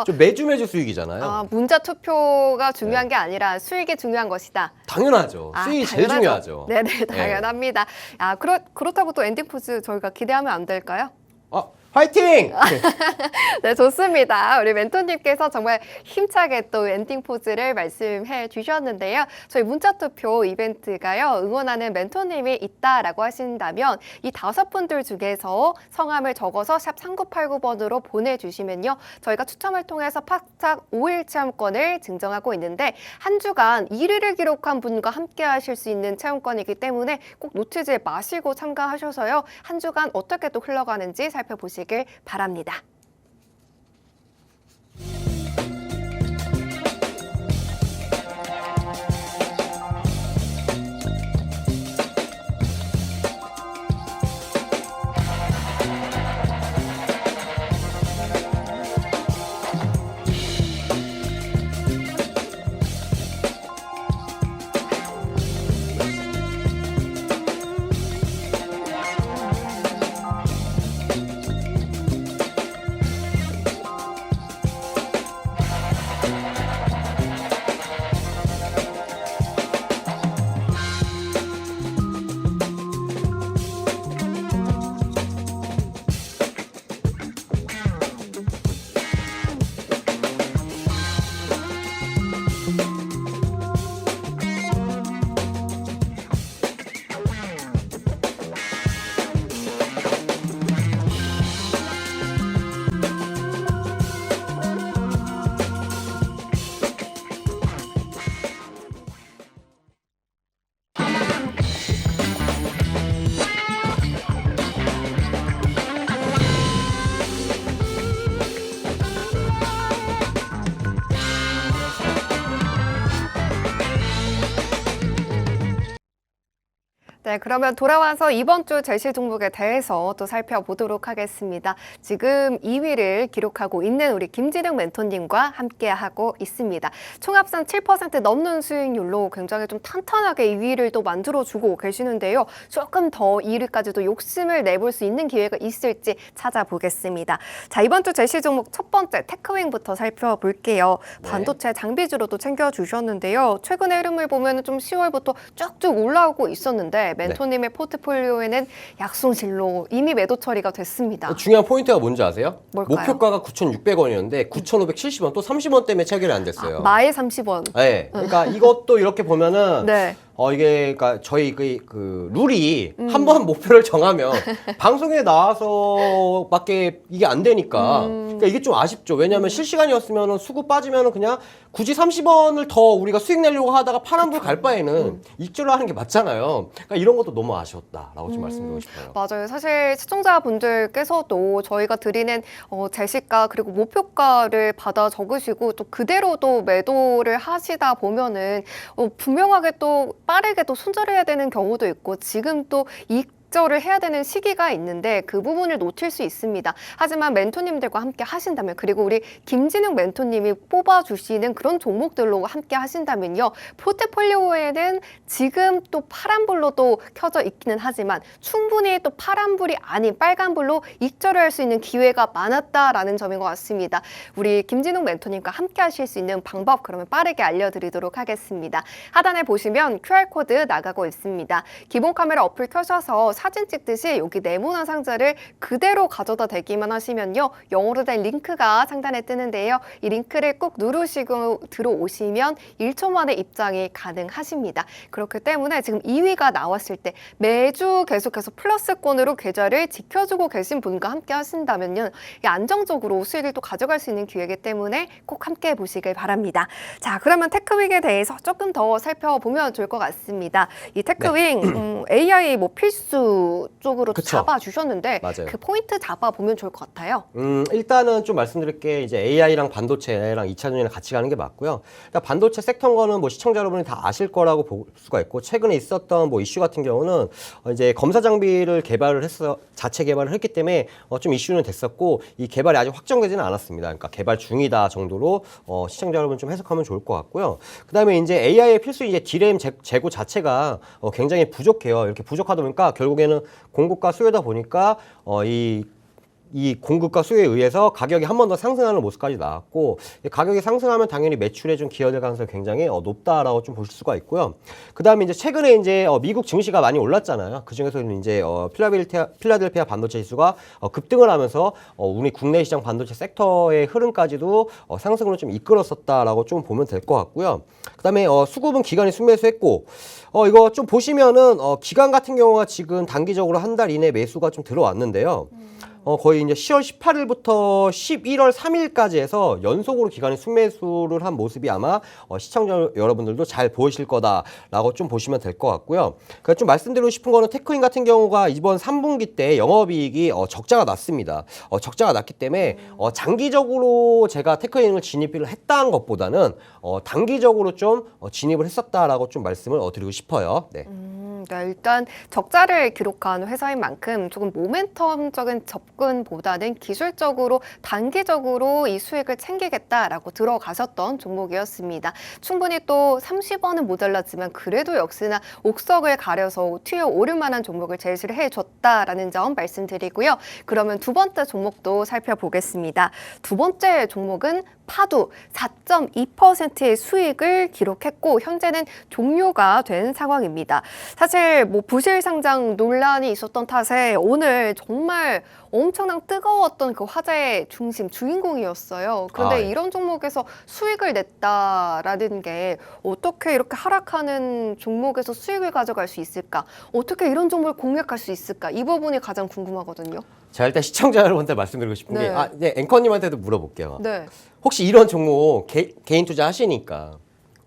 좀 매주 수익이잖아요.
문자 투표가 중요한 게 아니라 수익이 중요한 것이다.
당연하죠. 수익이 제일 중요하죠.
네네, 당연합니다. 그렇다고 또 엔딩 포즈 저희가 기대하면 안 될까요?
화이팅!
네, 좋습니다. 우리 멘토님께서 정말 힘차게 또 엔딩 포즈를 말씀해 주셨는데요. 저희 문자투표 이벤트가요. 응원하는 멘토님이 있다라고 하신다면 이 5분들 중에서 성함을 적어서 샵 3989번으로 보내주시면요. 저희가 추첨을 통해서 팍탁 5일 체험권을 증정하고 있는데 한 주간 1위를 기록한 분과 함께 하실 수 있는 체험권이기 때문에 꼭 놓치지 마시고 참가하셔서요. 한 주간 어떻게 또 흘러가는지 살펴보시길 바랍니다. 네, 그러면 돌아와서 이번 주 제시 종목에 대해서 또 살펴보도록 하겠습니다. 지금 2위를 기록하고 있는 우리 김진영 멘토님과 함께하고 있습니다. 총합산 7% 넘는 수익률로 굉장히 좀 탄탄하게 2위를 또 만들어주고 계시는데요. 조금 더 2위까지도 욕심을 내볼 수 있는 기회가 있을지 찾아보겠습니다. 자, 이번 주 제시 종목 첫 번째 테크윙부터 살펴볼게요.
네.
반도체 장비주로도 챙겨주셨는데요. 최근의 흐름을 보면 좀 10월부터 쭉쭉 올라오고 있었는데 멘토님의 포트폴리오에는 약손실로 이미 매도 처리가 됐습니다.
중요한 포인트가 뭔지 아세요?
뭘까요?
목표가가 9,600원이었는데 9,570원, 또 30원 때문에 체결이 안 됐어요.
마에 30원.
네, 그러니까 이것도 이렇게 보면은
네.
이게 그러니까 저희 그 룰이 한 번 목표를 정하면 방송에 나와서밖에 이게 안 되니까 그러니까 이게 좀 아쉽죠. 왜냐하면 실시간이었으면 수급 빠지면은 그냥 굳이 30원을 더 우리가 수익 내려고 하다가 파란불 갈 바에는 익절을 하는 게 맞잖아요. 그러니까 이런 것도 너무 아쉬웠다라고 좀 말씀드리고 싶어요.
맞아요. 사실 시청자분들께서도 저희가 드리는 제시가 그리고 목표가를 받아 적으시고 또 그대로도 매도를 하시다 보면은 분명하게 또 빠르게 또 손절해야 되는 경우도 있고 지금 또 익절을 해야 되는 시기가 있는데 그 부분을 놓칠 수 있습니다. 하지만 멘토님들과 함께 하신다면 그리고 우리 김진욱 멘토님이 뽑아주시는 그런 종목들로 함께 하신다면요. 포트폴리오에는 지금 또 파란불로 또 켜져 있기는 하지만 충분히 또 파란불이 아닌 빨간불로 익절을 할 수 있는 기회가 많았다라는 점인 것 같습니다. 우리 김진욱 멘토님과 함께 하실 수 있는 방법 그러면 빠르게 알려드리도록 하겠습니다. 하단에 보시면 QR코드 나가고 있습니다. 기본 카메라 어플 켜셔서 사진 찍듯이 여기 네모난 상자를 그대로 가져다 대기만 하시면요. 영어로 된 링크가 상단에 뜨는데요. 이 링크를 꼭 누르시고 들어오시면 1초 만에 입장이 가능하십니다. 그렇기 때문에 지금 2위가 나왔을 때 매주 계속해서 플러스권으로 계좌를 지켜주고 계신 분과 함께 하신다면요. 안정적으로 수익을 또 가져갈 수 있는 기회이기 때문에 꼭 함께 보시길 바랍니다. 자, 그러면 테크윙에 대해서 조금 더 살펴보면 좋을 것 같습니다. 이 테크윙 AI 뭐 필수 쪽으로
그쵸.
잡아주셨는데
맞아요.
그 포인트 잡아보면 좋을 것 같아요.
일단은 좀 말씀드릴 게 이제 AI랑 반도체랑 2차전이랑 같이 가는 게 맞고요. 그러니까 반도체 섹터인 거는 뭐 시청자 여러분이 다 아실 거라고 볼 수가 있고 최근에 있었던 뭐 이슈 같은 경우는 이제 검사 장비를 개발을 해서 자체 개발을 했기 때문에 좀 이슈는 됐었고 이 개발이 아직 확정되지는 않았습니다. 그러니까 개발 중이다 정도로 시청자 여러분 좀 해석하면 좋을 것 같고요. 그다음에 이제 AI의 필수 이제 D램 재고 자체가 굉장히 부족해요. 이렇게 부족하다 보니까 결국에는 공급과 수요다 보니까 이 이 공급과 수요에 의해서 가격이 한 번 더 상승하는 모습까지 나왔고 가격이 상승하면 당연히 매출에 좀 기여될 가능성이 굉장히 높다라고 좀 보실 수가 있고요. 그다음에 이제 최근에 이제 미국 증시가 많이 올랐잖아요. 그 중에서는 이제 필라델피아 반도체 지수가 급등을 하면서 우리 국내 시장 반도체 섹터의 흐름까지도 상승으로 좀 이끌었었다라고 좀 보면 될 것 같고요. 그다음에 수급은 기관이 순매수했고 이거 좀 보시면은 기관 같은 경우가 지금 단기적으로 한 달 이내 매수가 좀 들어왔는데요. 거의 이제 10월 18일부터 11월 3일까지 해서 연속으로 기관이 순매수를 한 모습이 아마 시청자 여러분들도 잘 보이실 거다라고 좀 보시면 될 것 같고요. 그러니까 좀 말씀드리고 싶은 거는 테크인 같은 경우가 이번 3분기 때 영업이익이 적자가 났습니다. 적자가 났기 때문에 장기적으로 제가 테크인을 진입을 했다는 것보다는 단기적으로 좀 진입을 했었다라고 좀 말씀을 드리고 싶어요. 네.
그러니까 일단 적자를 기록한 회사인 만큼 조금 모멘텀적인 접근보다는 기술적으로 단기적으로 이 수익을 챙기겠다라고 들어가셨던 종목이었습니다. 충분히 또 30원은 모자랐지만 그래도 역시나 옥석을 가려서 튀어오를 만한 종목을 제시를 해줬다라는 점 말씀드리고요. 그러면 두 번째 종목도 살펴보겠습니다. 두 번째 종목은 파두 4.2%의 수익을 기록했고 현재는 종료가 된 상황입니다. 사실 뭐 부실 상장 논란이 있었던 탓에 오늘 정말 엄청난 뜨거웠던 그 화제의 중심 주인공이었어요. 그런데 이런 종목에서 수익을 냈다라는 게 어떻게 이렇게 하락하는 종목에서 수익을 가져갈 수 있을까? 어떻게 이런 종목을 공략할 수 있을까? 이 부분이 가장 궁금하거든요.
자, 일단 시청자 여러분한테 말씀드리고 싶은
네.
게 이제 앵커님한테도 물어볼게요.
네.
혹시 이런 종목 개인 투자 하시니까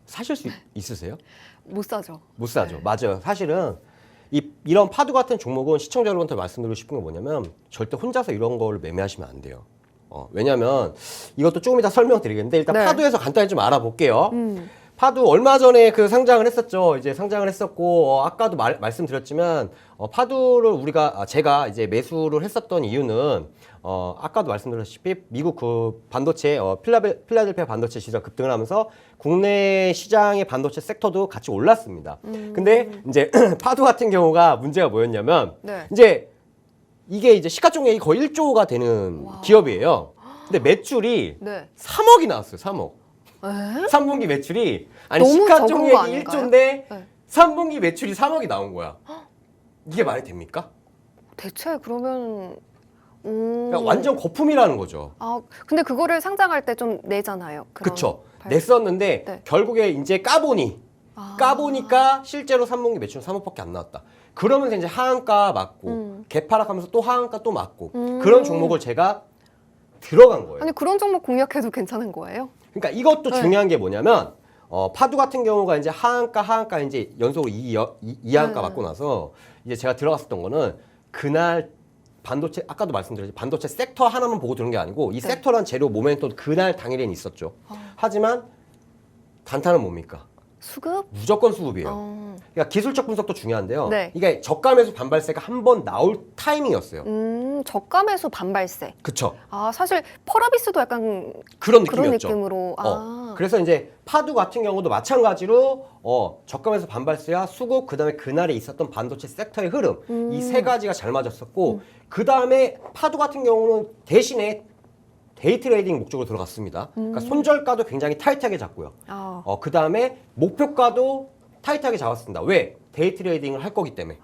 사실 수 있으세요?
못 사죠.
못 사죠.
네.
맞아요. 사실은 이런 파두 같은 종목은 시청자 여러분한테 말씀드리고 싶은 게 뭐냐면 절대 혼자서 이런 거를 매매하시면 안 돼요. 왜냐면 이것도 조금 이따 설명드리겠는데 일단
네.
파두에서 간단히 좀 알아볼게요. 파두 얼마 전에 그 상장을 했었죠. 이제 상장을 했었고 아까도 말씀드렸지만 파두를 제가 이제 매수를 했었던 이유는 아까도 말씀드렸다시피 미국 그 반도체 필라델피아 반도체 지수가 급등을 하면서 국내 시장의 반도체 섹터도 같이 올랐습니다. 근데 이제 파두 같은 경우가 문제가 뭐였냐면
네.
이제 이게 이제 시가총액이 거의 1조가 되는 기업이에요. 근데 매출이
네.
3억이 나왔어요. 3억.
에?
3분기 매출이 아니
너무 적은 거
시가총액이
아닌가요?
1조인데
네.
3분기 매출이 3억이 나온 거야. 이게 말이 됩니까?
대체 그러면
그러니까 완전 거품이라는 거죠.
근데 그거를 상장할 때 좀 내잖아요. 그런
그쵸.
발-
냈었는데
네.
결국에 이제 까보니까 실제로 3분기 매출은 3억밖에 안 나왔다. 그러면서 이제 하한가 맞고 개파락하면서 또 하한가 또 맞고 그런 종목을 제가 들어간 거예요.
아니 그런 종목 공략해도 괜찮은 거예요?
그러니까 이것도
네.
중요한 게 뭐냐면 파두 같은 경우가 이제 하한가 이제 연속으로 이하한가 맞고 나서 이제 제가 들어갔었던 거는 그날 반도체 아까도 말씀드렸지 반도체 섹터 하나만 보고 들은 게 아니고 이 섹터란 재료 모멘텀 그날 당일에는 있었죠. 하지만 단타는 뭡니까?
수급?
무조건 수급이에요. 그러니까 기술적 분석도 중요한데요.
네.
이게 저가매수 반발세가 한 번 나올 타이밍이었어요.
저가 매수 반발세.
그쵸?
사실 펄어비스도 약간
그런
그런
느낌이었죠.
느낌으로.
그래서 이제 파두 같은 경우도 마찬가지로 저가매수 반발세와 수급 그다음에 그날에 있었던 반도체 섹터의 흐름 이 세 가지가 잘 맞았었고 그다음에 파두 같은 경우는 대신에 데이 트레이딩 목적으로 들어갔습니다. 그러니까 손절가도 굉장히 타이트하게 잡고요. 그다음에 목표가도 타이트하게 잡았습니다. 왜? 데이 트레이딩을 할 거기 때문에.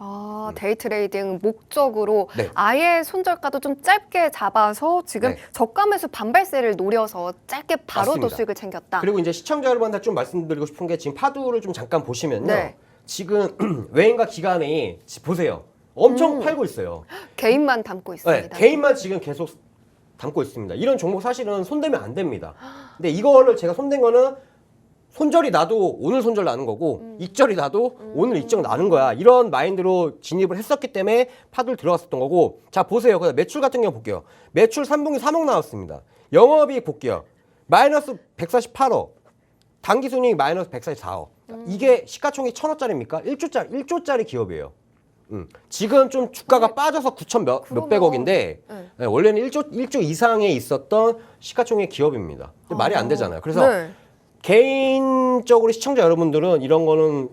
데이 트레이딩 목적으로
네.
아예 손절가도 좀 짧게 잡아서 지금
네.
저가 매수 반발세를 노려서 짧게 바로 또
맞습니다.
수익을 챙겼다.
그리고 이제 시청자 여러분한테 좀 말씀드리고 싶은 게 지금 파두를 좀 잠깐 보시면요.
네.
지금 외인과 기관이 보세요. 엄청 팔고 있어요.
개인만 담고
네,
있습니다.
개인만 지금 계속 담고 있습니다. 이런 종목 사실은 손대면 안 됩니다. 근데 이거를 제가 손댄 거는 손절이 나도 오늘 손절 나는 거고 익절이 나도 오늘 익절 나는 거야. 이런 마인드로 진입을 했었기 때문에 파두를 들어갔었던 거고 자 보세요. 그다음 매출 같은 경우 볼게요. 매출 3분기 3억 나왔습니다. 영업이익 볼게요. 마이너스 148억. 당기순이익 마이너스 144억. 이게 시가총액 1,000억짜리입니까? 1조짜리 기업이에요. 지금 좀 주가가 빠져서 9천 몇백억인데 네, 원래는 1조 이상에 있었던 시가총액 기업입니다. 근데 말이 안 되잖아요. 그래서
네.
개인적으로 시청자 여러분들은 이런 거는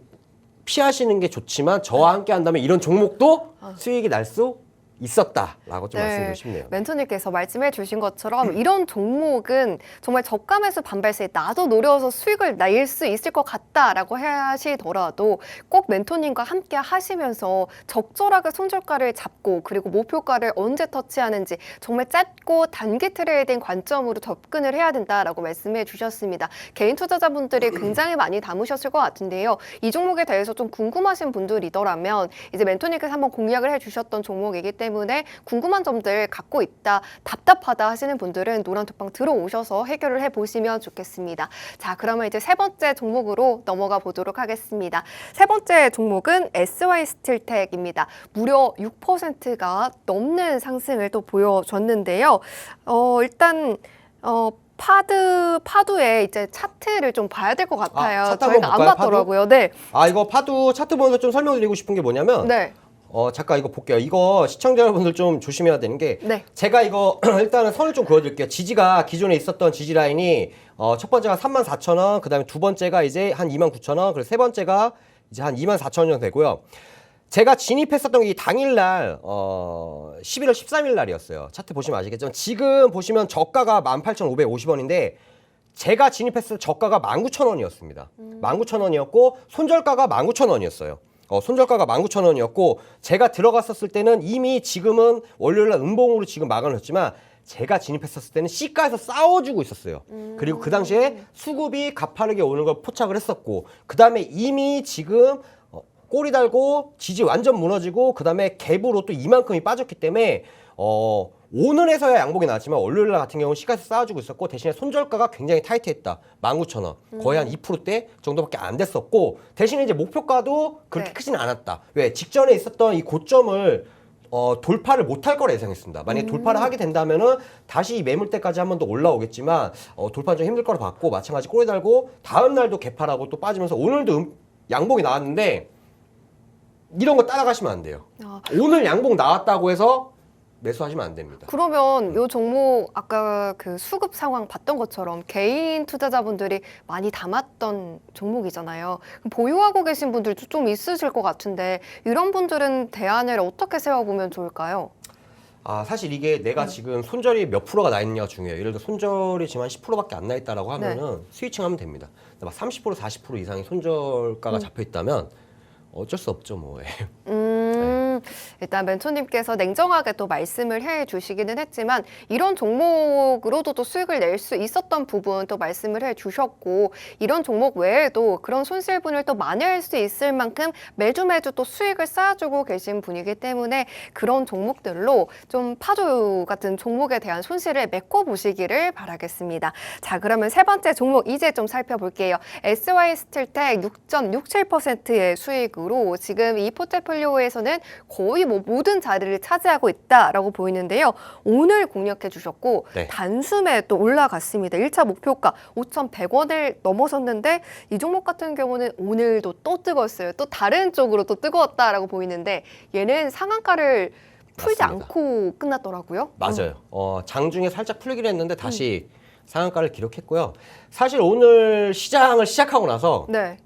피하시는 게 좋지만 저와 함께 한다면 이런 종목도 수익이 날 수 있었다라고 좀 말씀드리고 싶네요.
멘토님께서 말씀해 주신 것처럼 이런 종목은 정말 저가 매수 반발세에 나도 노려서 수익을 낼 수 있을 것 같다라고 하시더라도 꼭 멘토님과 함께 하시면서 적절하게 손절가를 잡고 그리고 목표가를 언제 터치하는지 정말 짧고 단기 트레이딩 관점으로 접근을 해야 된다라고 말씀해 주셨습니다. 개인 투자자분들이 굉장히 많이 담으셨을 것 같은데요. 이 종목에 대해서 좀 궁금하신 분들이더라면 이제 멘토님께서 한번 공략을 해주셨던 종목이기 때문에 궁금한 점들 갖고 있다, 답답하다 하시는 분들은 노란톡방 들어오셔서 해결을 해보시면 좋겠습니다. 자, 그러면 이제 세 번째 종목으로 넘어가 보도록 하겠습니다. 세 번째 종목은 SY스틸텍입니다. 무려 6%가 넘는 상승을 또 보여줬는데요. 일단 파두의 이제 차트를 좀 봐야 될 것 같아요.
차트 한번
저희가 안
볼까요,
봤더라고요. 네.
이거 파두 차트 보면서 좀 설명드리고 싶은 게 뭐냐면
네.
잠깐 이거 볼게요. 이거 시청자 여러분들 좀 조심해야 되는 게
네.
제가 이거 일단은 선을 좀 그어드릴게요. 지지가 기존에 있었던 지지 라인이 첫 번째가 34,000원, 그 다음에 두 번째가 이제 한 29,000원, 그리고 세 번째가 이제 한 24,000원 정도 되고요. 제가 진입했었던 게 당일날 11월 13일 날이었어요. 차트 보시면 아시겠지만 지금 보시면 저가가 18,550원인데 제가 진입했을 저가가 19,000원이었습니다. 19,000원이었고 손절가가 19,000원이었어요. 손절가가 19,000원이었고 제가 들어갔었을 때는 이미 지금은 월요일날 음봉으로 지금 막아놨지만 제가 진입했었을 때는 시가에서 싸워주고 있었어요. 그리고 그 당시에 수급이 가파르게 오는 걸 포착을 했었고 그 다음에 이미 지금 꼬리 달고 지지 완전 무너지고 그 다음에 갭으로 또 이만큼이 빠졌기 때문에 오늘에서야 양봉이 나왔지만 월요일 같은 경우는 시가에서 쌓아주고 있었고 대신에 손절가가 굉장히 타이트했다. 19,000원. 거의 한 2%대 정도밖에 안 됐었고 대신에 이제 목표가도 그렇게
네.
크진 않았다. 왜? 직전에 있었던 이 고점을 돌파를 못할 거라 예상했습니다. 만약에 돌파를 하게 된다면은 다시 이 매물대까지 한 번 더 올라오겠지만 돌파는 좀 힘들 거라 봤고 마찬가지 꼬리 달고 다음 날도 개파라고 또 빠지면서 오늘도 양봉이 나왔는데 이런 거 따라가시면 안 돼요. 오늘 양봉 나왔다고 해서 매수하시면 안 됩니다.
그러면 이 종목 아까 그 수급 상황 봤던 것처럼 개인 투자자분들이 많이 담았던 종목이잖아요. 보유하고 계신 분들도 좀 있으실 것 같은데 이런 분들은 대안을 어떻게 세워보면 좋을까요?
사실 이게 내가 지금 손절이 몇 프로가 나 있느냐가 중요해요. 예를 들어 손절이 지금 한 10%밖에 안 나 있다라고 하면은 스위칭하면 됩니다. 근데 막 30%, 40% 이상의 손절가가 잡혀 있다면 어쩔 수 없죠, 뭐.
일단 멘토님께서 냉정하게 또 말씀을 해주시기는 했지만 이런 종목으로도 또 수익을 낼 수 있었던 부분 또 말씀을 해주셨고 이런 종목 외에도 그런 손실분을 또 만회할 수 있을 만큼 매주 또 수익을 쌓아주고 계신 분이기 때문에 그런 종목들로 좀 파주 같은 종목에 대한 손실을 메꿔보시기를 바라겠습니다. 자, 그러면 세 번째 종목 이제 좀 살펴볼게요. SY스틸텍 6.67%의 수익으로 지금 이 포트폴리오에서는 거의 뭐 모든 자리를 차지하고 있다라고 보이는데요. 오늘 공략해 주셨고
네.
단숨에 또 올라갔습니다. 1차 목표가 5,100원을 넘어섰는데 이 종목 같은 경우는 오늘도 또 뜨거웠어요. 또 다른 쪽으로 또 뜨거웠다라고 보이는데 얘는 상한가를 풀지
맞습니다.
않고 끝났더라고요.
맞아요. 장중에 살짝 풀리긴 했는데 다시 상한가를 기록했고요. 사실 오늘 시장을 시작하고 나서
네.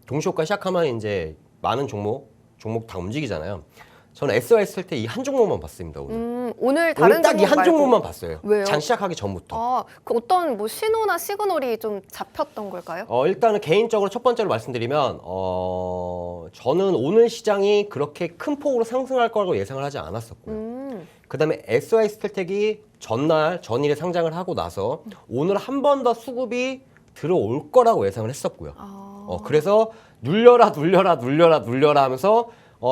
동시효과 시작하면 이제 많은 종목 다 움직이잖아요. 저는 SY스틸텍 이 한 종목만 봤습니다. 오늘
다른
딱 이 한
종목
종목만 봤어요.
왜요?
장 시작하기 전부터.
그 어떤 뭐 신호나 시그널이 좀 잡혔던 걸까요?
일단은 개인적으로 첫 번째로 말씀드리면 저는 오늘 시장이 그렇게 큰 폭으로 상승할 거라고 예상을 하지 않았었고요. 그다음에 SY스틸텍이 전일에 상장을 하고 나서 오늘 한 번 더 수급이 들어올 거라고 예상을 했었고요. 그래서 눌려라 하면서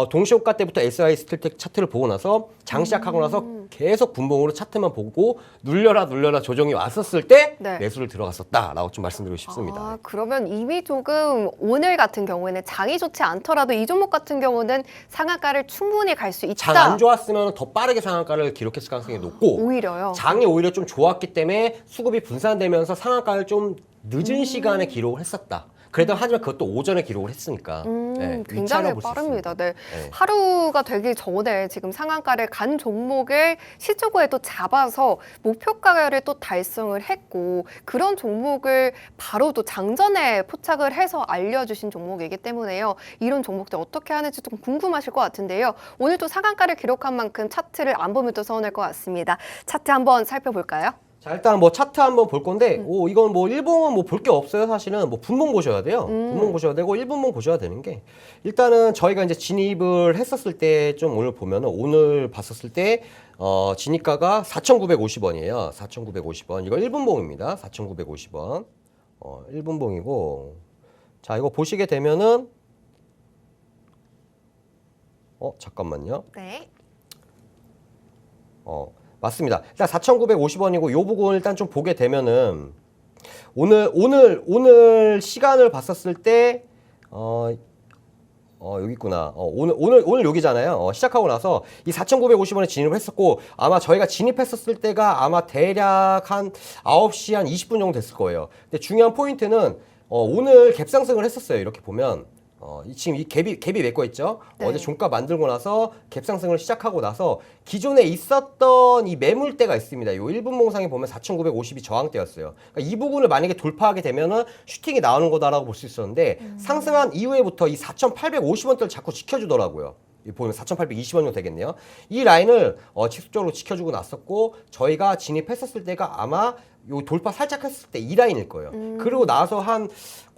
동시효과 때부터 SY스틸텍 차트를 보고 나서 장 시작하고 나서 계속 분봉으로 차트만 보고 눌려라 조정이 왔었을 때
네.
매수를 들어갔었다라고 좀 말씀드리고 싶습니다.
그러면 이미 조금 오늘 같은 경우에는 장이 좋지 않더라도 이 종목 같은 경우는 상한가를 충분히 갈 수 있다.
장 안 좋았으면 더 빠르게 상한가를 기록했을 가능성이 높고
오히려요.
장이 오히려 좀 좋았기 때문에 수급이 분산되면서 상한가를 좀 늦은 시간에 기록을 했었다. 그래도 하지만 그것도 오전에 기록을 했으니까 네,
굉장히
볼수
빠릅니다.
있습니다.
네.
네.
하루가 되기 전에 지금 상한가를 간 종목을 시초고에 또 잡아서 목표가를 또 달성을 했고 그런 종목을 바로 또 장전에 포착을 해서 알려주신 종목이기 때문에요. 이런 종목들 어떻게 하는지 좀 궁금하실 것 같은데요. 오늘 또 상한가를 기록한 만큼 차트를 안 보면 또 서운할 것 같습니다. 차트 한번 살펴볼까요?
자, 일단 뭐 차트 한번 볼 건데, 이건 뭐 일봉은 뭐 볼 게 없어요. 사실은 뭐 분봉 보셔야 돼요. 분봉 보셔야 되고, 1분봉 보셔야 되는 게, 일단은 저희가 이제 진입을 했었을 때 좀 오늘 보면은, 오늘 봤었을 때, 진입가가 4,950원이에요. 4,950원. 이거 1분봉입니다. 4,950원. 1분봉이고, 자, 이거 보시게 되면은, 잠깐만요.
네.
맞습니다. 일단 4,950원이고 요 부분 일단 좀 보게 되면은 오늘 시간을 봤었을 때 여기 있구나. 오늘 여기잖아요. 시작하고 나서 이 4,950원에 진입을 했었고 아마 저희가 진입했었을 때가 아마 대략 한 9시 한 20분 정도 됐을 거예요. 근데 중요한 포인트는 오늘 갭 상승을 했었어요. 이렇게 보면 지금 이 갭이 메꿔 있죠.
네.
어제 종가 만들고 나서 갭 상승을 시작하고 나서 기존에 있었던 이 매물대가 있습니다. 이 1분봉상에 보면 4,950이 저항대였어요. 그러니까 이 부분을 만약에 돌파하게 되면은 슈팅이 나오는 거다라고 볼 수 있었는데 상승한 이후에부터 이 4,850원대를 자꾸 지켜주더라고요. 이 보면 4,820원 정도 되겠네요. 이 라인을 지속적으로 지켜주고 났었고 저희가 진입했었을 때가 아마 요 돌파 살짝 했을 때 이 라인일 거예요. 그리고 나서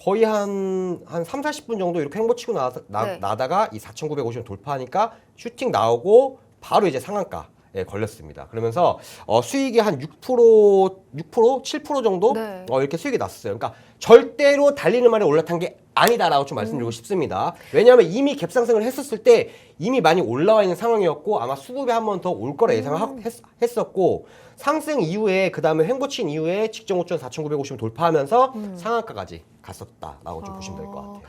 거의 한 3, 40분 정도 이렇게 횡보치고 나다가 이 4,950원 돌파하니까 슈팅 나오고 바로 이제 상한가에 걸렸습니다. 그러면서 수익이 한 6%, 7% 정도
네.
이렇게 수익이 났었어요. 그러니까 절대로 달리는 말에 올라탄 게 아니다라고 좀 말씀드리고 싶습니다. 왜냐하면 이미 갭 상승을 했었을 때 이미 많이 올라와 있는 상황이었고 아마 수급이 한 번 더 올 거라 예상했었고 상승 이후에 그 다음에 횡보친 이후에 직전 고점 4,950원 돌파하면서 상한가까지 갔었다라고 좀 보시면 될 것 같아요.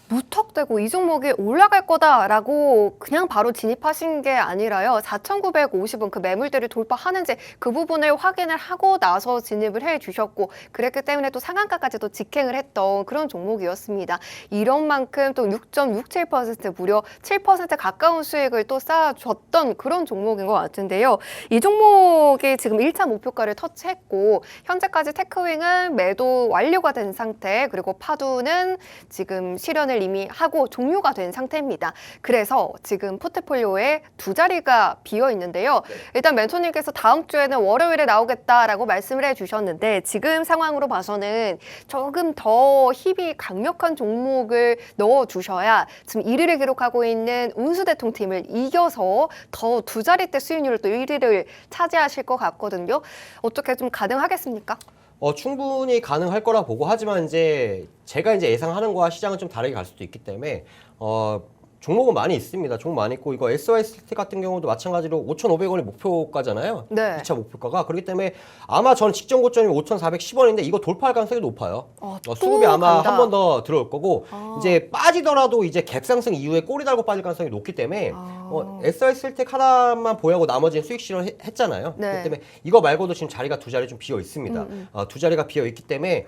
무턱대고 이 종목이 올라갈 거다라고 그냥 바로 진입하신 게 아니라요. 4,950원 그 매물대를 돌파하는지 그 부분을 확인을 하고 나서 진입을 해 주셨고 그랬기 때문에 또 상한가까지도 직행을 했던 그런 종목이었습니다. 이런 만큼 또 6.67% 무려 7% 가까운 수익을 또 쌓아줬던 그런 종목인 것 같은데요. 이 종목이 지금 1차 목표가를 터치했고 현재까지 테크윙은 매도 완료가 된 상태 그리고 파두는 지금 실현을 이미 하고 종료가 된 상태입니다. 그래서 지금 포트폴리오에 두 자리가 비어 있는데요. 일단 멘토님께서 다음 주에는 월요일에 나오겠다라고 말씀을 해주셨는데 지금 상황으로 봐서는 조금 더 힘이 강력한 종목을 넣어주셔야 지금 1위를 기록하고 있는 운수대통팀을 이겨서 더 두 자릿대 수익률을 또 1위를 차지하실 것 같거든요. 어떻게 좀 가능하겠습니까?
충분히 가능할 거라 보고 하지만 이제 제가 이제 예상하는 거와 시장은 좀 다르게 갈 수도 있기 때문에 종목은 많이 있습니다. 종목 많이 있고 이거 SYST 같은 경우도 마찬가지로 5,500원이 목표가잖아요.
네.
2차 목표가가 그렇기 때문에 아마 저는 직전 고점이 5,410원인데 이거 돌파할 가능성이 높아요.
또
수급이 아마
간다.
한 번 더 들어올 거고 이제 빠지더라도 이제 갭 상승 이후에 꼬리 달고 빠질 가능성이 높기 때문에 SYST 하나만 보유하고 나머지는 수익 실현했잖아요.
네.
그렇기 때문에 이거 말고도 지금 자리가 두 자리 좀 비어 있습니다. 두 자리가 비어 있기 때문에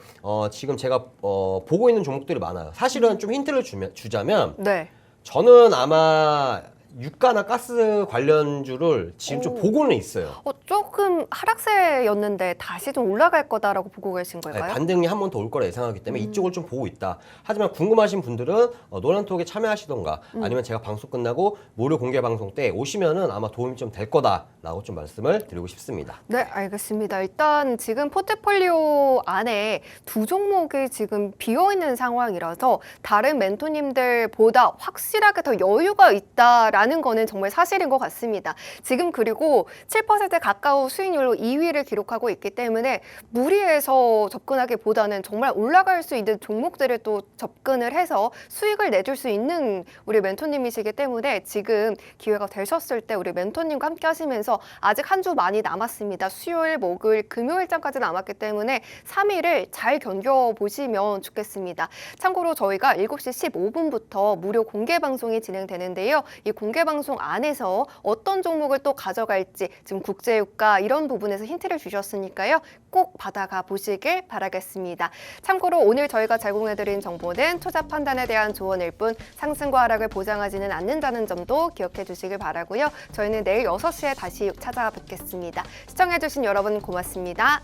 지금 제가 보고 있는 종목들이 많아요. 사실은 좀 힌트를 주자면
네.
저는 아마 유가나 가스 관련주를 지금 좀 보고는 있어요.
조금 하락세였는데 다시 좀 올라갈 거다라고 보고 계신
네,
걸까요?
반등이 한 번 더 올 거라 예상하기 때문에 이쪽을 좀 보고 있다. 하지만 궁금하신 분들은 노란톡에 참여하시던가 아니면 제가 방송 끝나고 무료 공개 방송 때 오시면은 아마 도움이 좀 될 거다라고 좀 말씀을 드리고 싶습니다.
네, 알겠습니다. 일단 지금 포트폴리오 안에 두 종목이 지금 비어있는 상황이라서 다른 멘토님들보다 확실하게 더 여유가 있다라는 거는 정말 사실인 것 같습니다. 지금 그리고 7% 가까운 수익률로 2위를 기록하고 있기 때문에 무리해서 접근하기보다는 정말 올라갈 수 있는 종목들을 또 접근을 해서 수익을 내줄 수 있는 우리 멘토님이시기 때문에 지금 기회가 되셨을 때 우리 멘토님과 함께 하시면서 아직 한 주 많이 남았습니다. 수요일, 목요일, 금요일장까지 남았기 때문에 3일을 잘 견뎌보시면 좋겠습니다. 참고로 저희가 7시 15분부터 무료 공개 방송이 진행되는데요. 이 공개 공개 방송 안에서 어떤 종목을 또 가져갈지 지금 국제유가 이런 부분에서 힌트를 주셨으니까요. 꼭 받아가 보시길 바라겠습니다. 참고로 오늘 저희가 제공해드린 정보는 투자 판단에 대한 조언일 뿐 상승과 하락을 보장하지는 않는다는 점도 기억해 주시길 바라고요. 저희는 내일 6시에 다시 찾아뵙겠습니다. 시청해주신 여러분 고맙습니다.